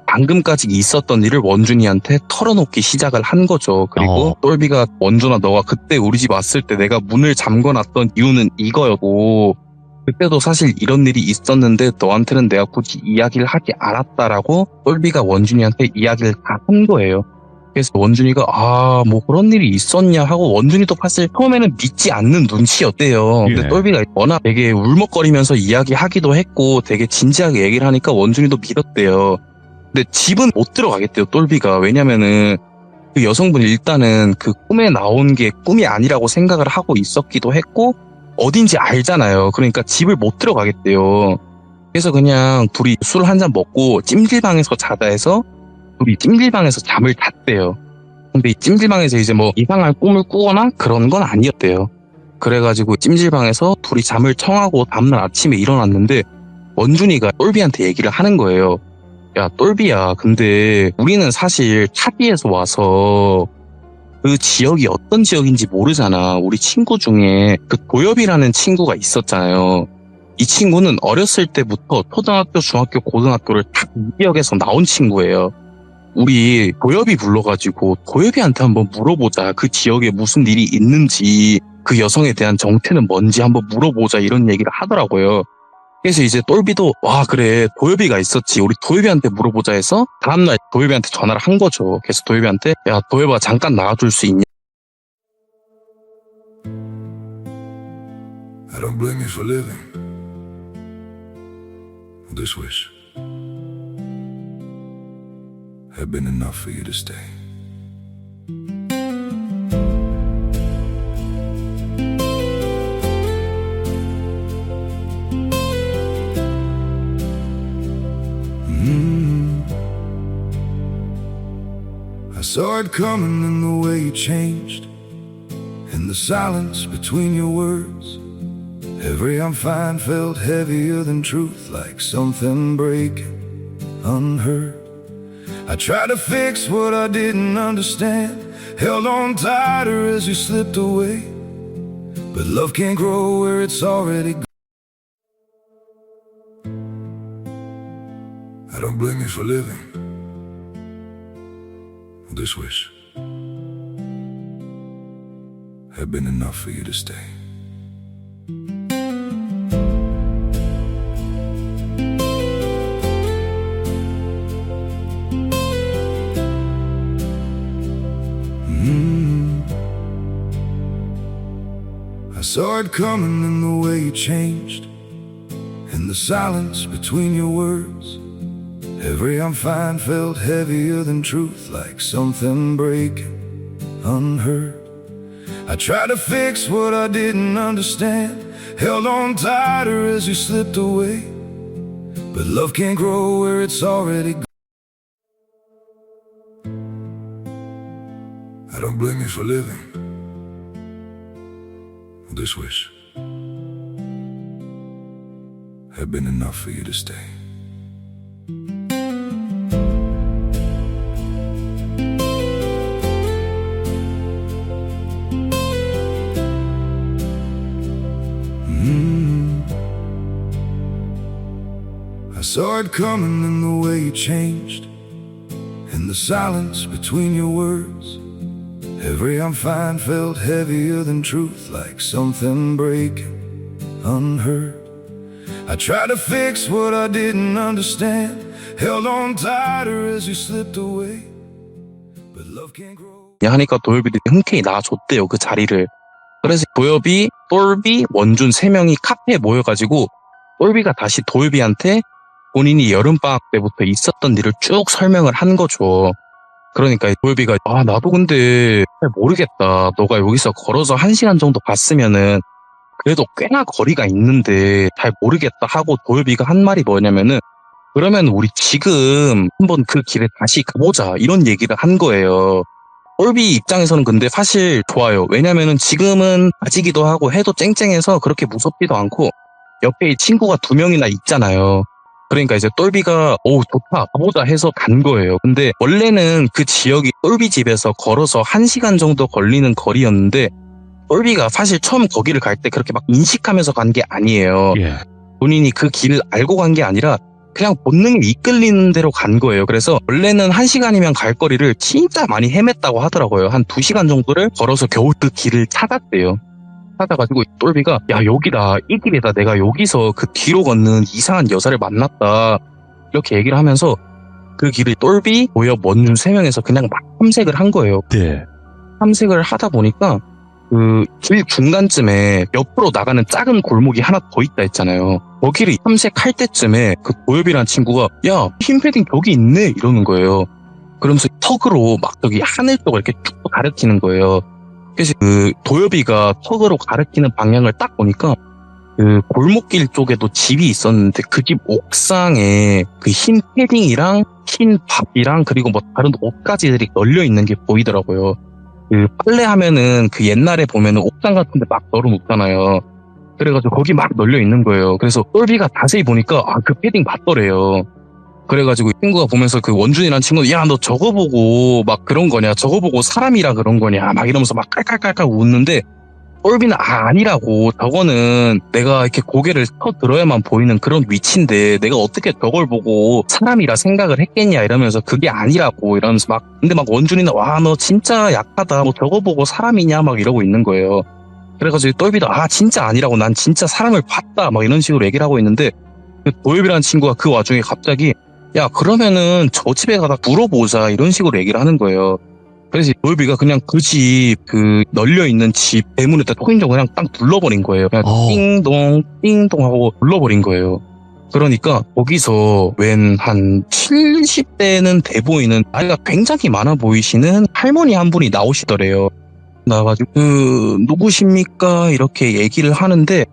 방금까지 있었던 일을 원준이한테 털어놓기 시작을 한 거죠. 그리고 똘비가 원준아, 너가 그때 우리 집 왔을 때 내가 문을 잠궈놨던 이유는 이거였고 그때도 사실 이런 일이 있었는데 너한테는 내가 굳이 이야기를 하지 않았다라고 똘비가 원준이한테 이야기를 다 한 거예요. 그래서 원준이가 뭐 그런 일이 있었냐 하고 원준이도 사실 처음에는 믿지 않는 눈치였대요. 근데 예. 똘비가 워낙 되게 울먹거리면서 이야기하기도 했고 되게 진지하게 얘기를 하니까 원준이도 믿었대요. 근데 집은 못 들어가겠대요, 똘비가. 왜냐면은 그 여성분이 일단은 그 꿈에 나온 게 꿈이 아니라고 생각을 하고 있었기도 했고 어딘지 알잖아요. 그러니까 집을 못 들어가겠대요. 그래서 그냥 둘이 술 한 잔 먹고 찜질방에서 자다 해서 둘이 찜질방에서 잠을 잤대요. 근데 이 찜질방에서 이제 뭐 이상한 꿈을 꾸거나 그런 건 아니었대요. 그래가지고 찜질방에서 둘이 잠을 청하고 다음날 아침에 일어났는데 원준이가 똘비한테 얘기를 하는 거예요. 야, 똘비야, 근데 우리는 사실 차디에서 와서 그 지역이 어떤 지역인지 모르잖아. 우리 친구 중에 그 도엽이라는 친구가 있었잖아요. 이 친구는 어렸을 때부터 초등학교, 중학교, 고등학교를 다 이 지역에서 나온 친구예요. 우리 도엽이 불러가지고 도엽이한테 한번 물어보자. 그 지역에 무슨 일이 있는지, 그 여성에 대한 정체는 뭔지 한번 물어보자, 이런 얘기를 하더라고요. 그래서 이제 똘비도 와 그래 도엽이가 있었지, 우리 도엽이한테 물어보자 해서 다음날 도엽이한테 전화를 한 거죠. 그래서 도엽이한테 야 도엽아 잠깐 나와줄 수 있냐. I don't blame you for living this wish had been enough for you to stay. I saw it coming in the way you changed, in the silence between your words. Every I'm fine felt heavier than truth, like something breaking unheard. I tried to fix what I didn't understand, held on tighter as you slipped away. But love can't grow where it's already gone. I don't blame you for living this wish had been enough for you to stay. I saw it coming in the way you changed, in the silence between your words. Every I'm fine felt heavier than truth, like something breaking unheard. I tried to fix what I didn't understand, held on tighter as you slipped away. But love can't grow where it's already gone. I don't blame you for living this wish had been enough for you to stay. I saw it coming in the way you changed, in the silence between your words. Every I'm fine felt heavier than truth, like something breaking unheard. I tried to fix what I didn't understand, held on tighter as you slipped away. But love can't grow. 하니까 도엽이들이 흔쾌히 나와줬대요, 그 자리를. 그래서 도엽이, 똘비, 원준 3명이 카페에 모여가지고 똘비가 다시 도엽이한테 본인이 여름방학 때부터 있었던 일을 쭉 설명을 한 거죠. 그러니까 도엽이가 나도 근데 잘 모르겠다. 너가 여기서 걸어서 1시간 정도 갔으면은 그래도 꽤나 거리가 있는데 잘 모르겠다 하고 도엽이가 한 말이 뭐냐면은 그러면 우리 지금 한번 그 길에 다시 가보자, 이런 얘기를 한 거예요. 똘비 입장에서는 근데 사실 좋아요. 왜냐면은 지금은 아지기도 하고 해도 쨍쨍해서 그렇게 무섭지도 않고 옆에 친구가 2명이나 있잖아요. 그러니까 이제 똘비가 좋다 가보자 해서 간 거예요. 근데 원래는 그 지역이 똘비 집에서 걸어서 1시간 정도 걸리는 거리였는데 똘비가 사실 처음 거기를 갈 때 그렇게 막 인식하면서 간 게 아니에요. 예. 본인이 그 길을 알고 간 게 아니라 그냥 본능에 이끌리는 대로 간 거예요. 그래서 원래는 1시간이면 갈 거리를 진짜 많이 헤맸다고 하더라고요. 한 2시간 정도를 걸어서 겨우 그 길을 찾았대요. 찾아가지고 똘비가 야 여기다, 이 길이다, 내가 여기서 그 뒤로 걷는 이상한 여자를 만났다, 이렇게 얘기를 하면서 그 길을 똘비, 도엽, 원준 3명에서 그냥 막 탐색을 한 거예요. 네. 탐색을 하다 보니까 그 길 중간쯤에 옆으로 나가는 작은 골목이 하나 더 있다 했잖아요. 거기를 탐색할 때쯤에 그 도엽이란 친구가 야 흰 패딩 저기 있네, 이러는 거예요. 그러면서 턱으로 막 저기 하늘 쪽을 이렇게 쭉 가리키는 거예요. 그래서 그 도엽이가 턱으로 가리키는 방향을 딱 보니까 그 골목길 쪽에도 집이 있었는데 그 집 옥상에 그 흰 패딩이랑 흰 밥이랑 그리고 뭐 다른 옷가지들이 널려 있는 게 보이더라고요. 그 빨래하면은 그 옛날에 보면은 옥상 같은 데 막 널어놓잖아요. 그래가지고 거기 막 널려 있는 거예요. 그래서 똘비가 자세히 보니까 그 패딩 맞더래요. 그래가지고 친구가 보면서 그 원준이라는 친구는 야, 너 저거 보고 막 그런 거냐, 저거 보고 사람이라 그런 거냐 막 이러면서 막 깔깔깔깔 웃는데 똘비는 아니라고, 저거는 내가 이렇게 고개를 터들어야만 보이는 그런 위치인데 내가 어떻게 저걸 보고 사람이라 생각을 했겠냐 이러면서 그게 아니라고 이러면서 막, 근데 막 원준이는 와, 너 진짜 약하다, 뭐 저거 보고 사람이냐 막 이러고 있는 거예요. 그래가지고 똘비도 아, 진짜 아니라고, 난 진짜 사람을 봤다 막 이런 식으로 얘기를 하고 있는데 그 도엽이라는 친구가 그 와중에 갑자기 야, 그러면은 저 집에 가다 물어보자 이런 식으로 얘기를 하는 거예요. 그래서 도엽이가 그냥 그 집, 그 널려있는 집 대문에다 초인종 그냥 딱 눌러버린 거예요. 그냥 띵동 띵동 하고 눌러버린 거예요. 그러니까 거기서 웬 한 70대는 돼 보이는, 나이가 굉장히 많아 보이시는 할머니 한 분이 나오시더래요. 나와가지고 누구십니까 이렇게 얘기를 하는데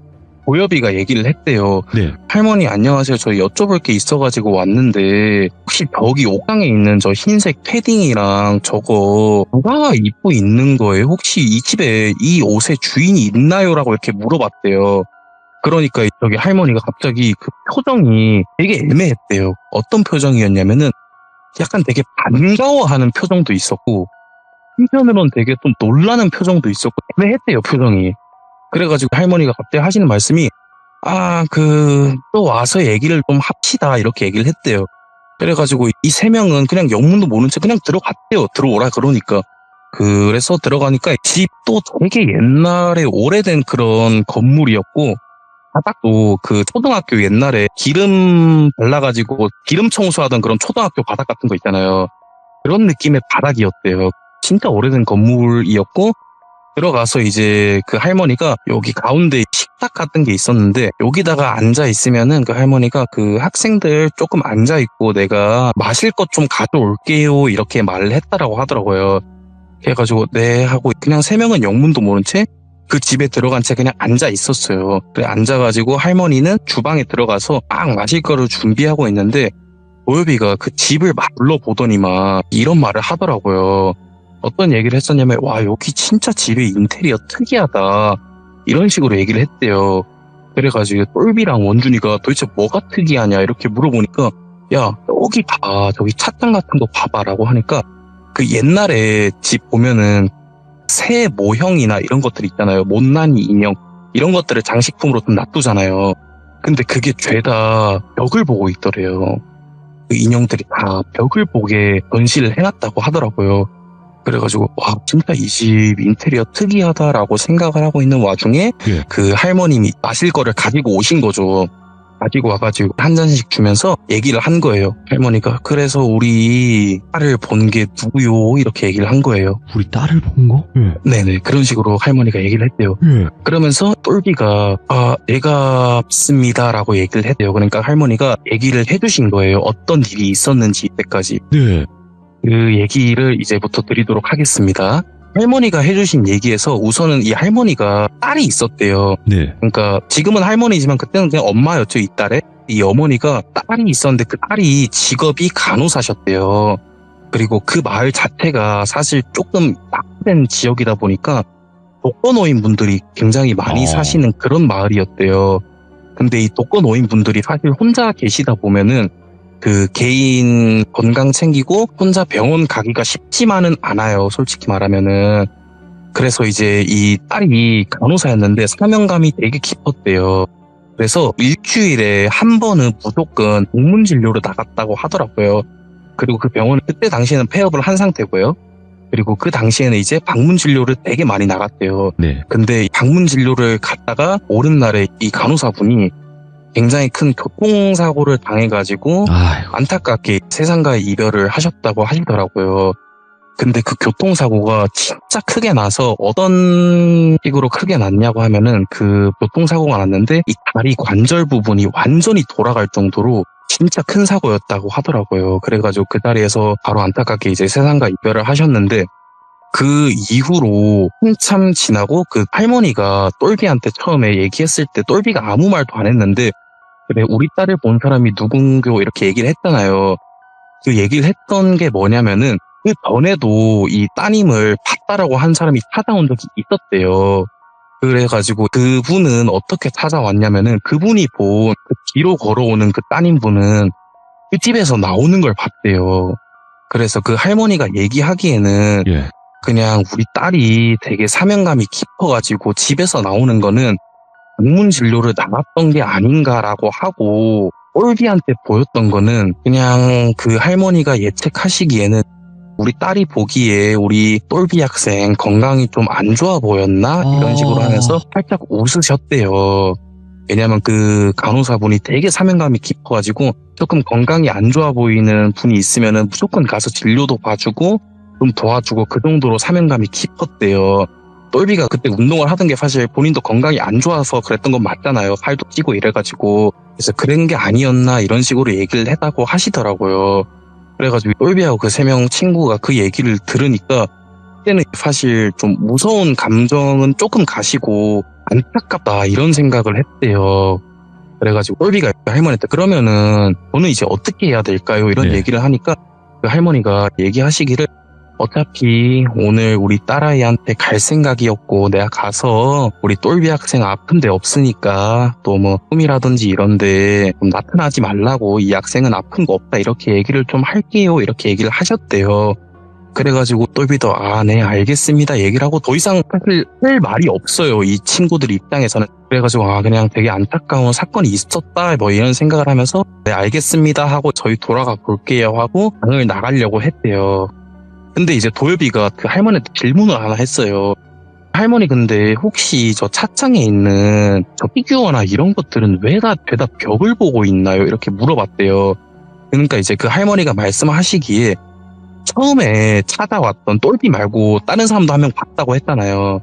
도엽이가 얘기를 했대요. 네. 할머니 안녕하세요. 저 여쭤볼 게 있어가지고 왔는데 혹시 저기 옥상에 있는 저 흰색 패딩이랑 저거 누가 입고 있는 거예요? 혹시 이 집에 이 옷의 주인이 있나요? 라고 이렇게 물어봤대요. 그러니까 저기 할머니가 갑자기 그 표정이 되게 애매했대요. 어떤 표정이었냐면은 약간 되게 반가워하는 표정도 있었고 한편으로는 되게 좀 놀라는 표정도 있었고 애매했대요, 표정이. 그래가지고 할머니가 갑자기 하시는 말씀이 또 와서 얘기를 좀 합시다 이렇게 얘기를 했대요. 그래가지고 이 세 명은 그냥 영문도 모른 채 그냥 들어갔대요. 들어오라 그러니까. 그래서 들어가니까 집도 되게 옛날에 오래된 그런 건물이었고 바닥도 그 초등학교 옛날에 기름 발라가지고 기름 청소하던 그런 초등학교 바닥 같은 거 있잖아요. 그런 느낌의 바닥이었대요. 진짜 오래된 건물이었고 들어가서 이제 그 할머니가 여기 가운데 식탁 같은 게 있었는데 여기다가 앉아 있으면은 그 할머니가 그 학생들 조금 앉아 있고 내가 마실 것 좀 가져올게요 이렇게 말을 했다라고 하더라고요. 그래가지고 네 하고 그냥 세 명은 영문도 모른 채 그 집에 들어간 채 그냥 앉아 있었어요. 그래 앉아가지고 할머니는 주방에 들어가서 막 마실 거를 준비하고 있는데 도엽이가 그 집을 막 불러보더니만 이런 말을 하더라고요. 어떤 얘기를 했었냐면 와, 여기 진짜 집의 인테리어 특이하다 이런 식으로 얘기를 했대요. 그래가지고 똘비랑 원준이가 도대체 뭐가 특이하냐 이렇게 물어보니까 야, 여기 봐, 저기 찻장 같은 거 봐봐라고 하니까 그 옛날에 집 보면은 새 모형이나 이런 것들 있잖아요. 못난이 인형 이런 것들을 장식품으로 좀 놔두잖아요. 근데 그게 죄다 벽을 보고 있더래요. 그 인형들이 다 벽을 보게 전시를 해놨다고 하더라고요. 그래가지고 와, 진짜 이 집 인테리어 특이하다라고 생각을 하고 있는 와중에 예. 그 할머님이 마실 거를 가지고 오신 거죠. 가지고 와가지고 한 잔씩 주면서 얘기를 한 거예요. 할머니가 그래서 우리 딸을 본 게 누구요? 이렇게 얘기를 한 거예요. 우리 딸을 본 거? 예. 네네, 그런 식으로 할머니가 얘기를 했대요. 예. 그러면서 똘비가 내가 믿습니다라고 얘기를 했대요. 그러니까 할머니가 얘기를 해주신 거예요. 어떤 일이 있었는지 이때까지. 네. 그 얘기를 이제부터 드리도록 하겠습니다. 할머니가 해주신 얘기에서 우선은 이 할머니가 딸이 있었대요. 네. 그러니까 지금은 할머니지만 그때는 그냥 엄마였죠, 이 딸의. 이 어머니가 딸이 있었는데 그 딸이 직업이 간호사셨대요. 그리고 그 마을 자체가 사실 조금 낙후된 지역이다 보니까 독거노인분들이 굉장히 많이 사시는 그런 마을이었대요. 근데 이 독거노인분들이 사실 혼자 계시다 보면은 그 개인 건강 챙기고 혼자 병원 가기가 쉽지만은 않아요, 솔직히 말하면은. 그래서 이제 이 딸이 간호사였는데 사명감이 되게 깊었대요. 그래서 일주일에 한 번은 무조건 방문 진료를 나갔다고 하더라고요. 그리고 그 병원은 그때 당시에는 폐업을 한 상태고요. 그리고 그 당시에는 이제 방문 진료를 되게 많이 나갔대요. 네. 근데 방문 진료를 갔다가 오는 날에 이 간호사분이 굉장히 큰 교통사고를 당해가지고 아이고. 안타깝게 세상과의 이별을 하셨다고 하시더라고요. 근데 그 교통사고가 진짜 크게 나서 어떤 식으로 크게 났냐고 하면은 그 교통사고가 났는데 이 다리 관절 부분이 완전히 돌아갈 정도로 진짜 큰 사고였다고 하더라고요. 그래가지고 그 자리에서 바로 안타깝게 이제 세상과 이별을 하셨는데 그 이후로 한참 지나고 그 할머니가 똘비한테 처음에 얘기했을 때 똘비가 아무 말도 안 했는데 그래, 우리 딸을 본 사람이 누군고 이렇게 얘기를 했잖아요. 그 얘기를 했던 게 뭐냐면은 그 전에도 이 따님을 봤다라고 한 사람이 찾아온 적이 있었대요. 그래가지고 그분은 어떻게 찾아왔냐면은 그분이 본 그 뒤로 걸어오는 그 따님분은 그 집에서 나오는 걸 봤대요. 그래서 그 할머니가 얘기하기에는 예. 그냥 우리 딸이 되게 사명감이 깊어가지고 집에서 나오는 거는 방문 진료를 나갔던 게 아닌가라고 하고, 똘비한테 보였던 거는 그냥 그 할머니가 예측하시기에는 우리 딸이 보기에 우리 똘비 학생 건강이 좀 안 좋아 보였나? 이런 식으로 하면서 살짝 웃으셨대요. 왜냐면 그 간호사분이 되게 사명감이 깊어가지고 조금 건강이 안 좋아 보이는 분이 있으면은 무조건 가서 진료도 봐주고 좀 도와주고 그 정도로 사명감이 깊었대요. 똘비가 그때 운동을 하던 게 사실 본인도 건강이 안 좋아서 그랬던 건 맞잖아요. 살도 찌고 이래가지고. 그래서 그런 게 아니었나 이런 식으로 얘기를 했다고 하시더라고요. 그래가지고 똘비하고 그 3명 친구가 그 얘기를 들으니까 그때는 사실 좀 무서운 감정은 조금 가시고 안타깝다 이런 생각을 했대요. 그래가지고 똘비가 할머니한테 그러면은 저는 이제 어떻게 해야 될까요? 이런 네. 얘기를 하니까 그 할머니가 얘기하시기를 어차피 오늘 우리 딸아이한테 갈 생각이었고 내가 가서 우리 똘비 학생 아픈 데 없으니까 또 뭐 꿈이라든지 이런데 좀 나타나지 말라고 이 학생은 아픈 거 없다 이렇게 얘기를 좀 할게요 이렇게 얘기를 하셨대요. 그래가지고 똘비도 네 알겠습니다 얘기를 하고 더 이상 사실 할 말이 없어요. 이 친구들 입장에서는. 그래가지고 그냥 되게 안타까운 사건이 있었다 뭐 이런 생각을 하면서 네 알겠습니다 하고 저희 돌아가 볼게요 하고 방을 나가려고 했대요. 근데 이제 도엽이가 그 할머니한테 질문을 하나 했어요. 할머니 근데 혹시 저 차창에 있는 저 피규어나 이런 것들은 왜 다 죄다 벽을 보고 있나요? 이렇게 물어봤대요. 그러니까 이제 그 할머니가 말씀하시기에 처음에 찾아왔던 똘비 말고 다른 사람도 한 명 봤다고 했잖아요.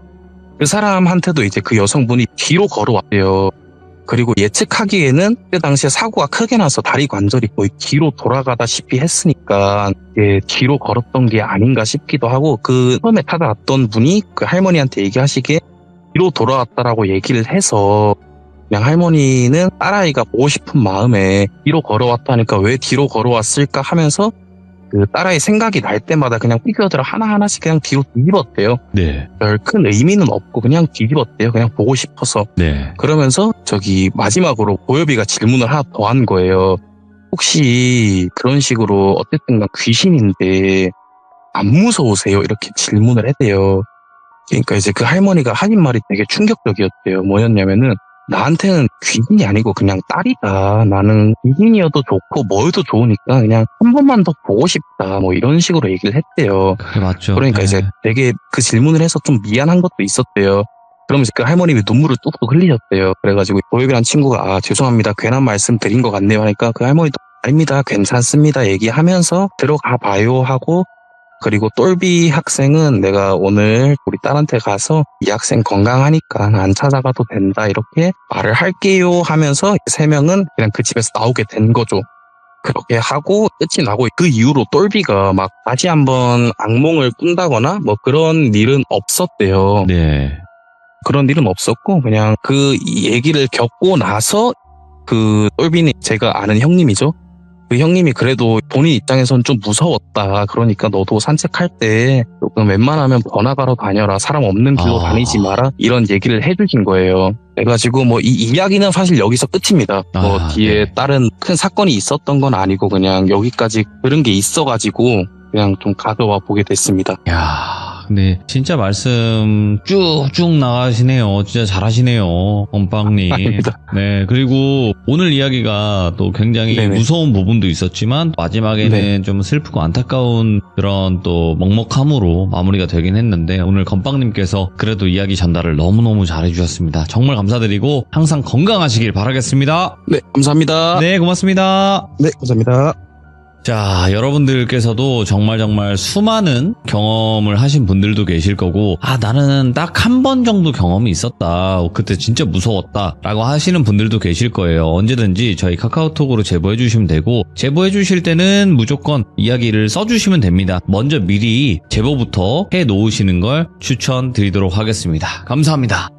그 사람한테도 이제 그 여성분이 뒤로 걸어왔대요. 그리고 예측하기에는 그때 당시에 사고가 크게 나서 다리 관절이 거의 뒤로 돌아가다시피 했으니까 뒤로 걸었던 게 아닌가 싶기도 하고 그 처음에 찾아왔던 분이 그 할머니한테 얘기하시기에 뒤로 돌아왔다라고 얘기를 해서 그냥 할머니는 딸아이가 보고 싶은 마음에 뒤로 걸어왔다니까 왜 뒤로 걸어왔을까 하면서 그 딸아이 생각이 날 때마다 그냥 피규어들을 하나하나씩 그냥 뒤로 뒤집었대요. 네. 별 큰 의미는 없고 그냥 뒤집었대요. 그냥 보고 싶어서. 네. 그러면서 마지막으로 도엽이가 질문을 하나 더 한 거예요. 혹시 그런 식으로 어쨌든 귀신인데 안 무서우세요? 이렇게 질문을 했대요. 그러니까 이제 그 할머니가 하신 말이 되게 충격적이었대요. 뭐였냐면은 나한테는 귀신이 아니고 그냥 딸이다. 나는 귀신이어도 좋고 뭐여도 좋으니까 그냥 한 번만 더 보고 싶다. 뭐 이런 식으로 얘기를 했대요. 그래 맞죠. 그러니까 네. 이제 되게 그 질문을 해서 좀 미안한 것도 있었대요. 그러면서 그 할머님이 눈물을 뚝뚝 흘리셨대요. 그래가지고 도엽이란 친구가 죄송합니다. 괜한 말씀 드린 것 같네요 하니까 그 할머니도 아닙니다. 괜찮습니다. 얘기하면서 들어가 봐요 하고 그리고 똘비 학생은 내가 오늘 우리 딸한테 가서 이 학생 건강하니까 안 찾아가도 된다 이렇게 말을 할게요 하면서 3명은 그냥 그 집에서 나오게 된 거죠. 그렇게 하고 끝이 나고 그 이후로 똘비가 막 다시 한번 악몽을 꾼다거나 뭐 그런 일은 없었대요. 네. 그런 일은 없었고 그냥 그 얘기를 겪고 나서 그 똘비는 제가 아는 형님이죠. 그 형님이 그래도 본인 입장에선 좀 무서웠다. 그러니까 너도 산책할 때 조금 웬만하면 번화가로 다녀라. 사람 없는 길로 다니지 마라. 이런 얘기를 해주신 거예요. 그래가지고 뭐 이 이야기는 사실 여기서 끝입니다. 뭐 뒤에 네. 다른 큰 사건이 있었던 건 아니고 그냥 여기까지 그런 게 있어가지고 그냥 좀 가져와 보게 됐습니다. 야, 근데 진짜 말씀 쭉쭉 나가시네요. 진짜 잘하시네요, 엄빵님. 아닙니다. 네, 그리고 오늘 이야기가 또 굉장히 네네. 무서운 부분도 있었지만 마지막에는 네. 좀 슬프고 안타까운 그런 또 먹먹함으로 마무리가 되긴 했는데 오늘 건빵님께서 그래도 이야기 전달을 너무너무 잘해주셨습니다. 정말 감사드리고 항상 건강하시길 바라겠습니다. 네, 감사합니다. 네, 고맙습니다. 네, 감사합니다. 자, 여러분들께서도 정말 수많은 경험을 하신 분들도 계실 거고, 나는 딱 한 번 정도 경험이 있었다. 그때 진짜 무서웠다. 라고 하시는 분들도 계실 거예요. 언제든지 저희 카카오톡으로 제보해 주시면 되고, 제보해 주실 때는 무조건 이야기를 써주시면 됩니다. 먼저 미리 제보부터 해 놓으시는 걸 추천드리도록 하겠습니다. 감사합니다.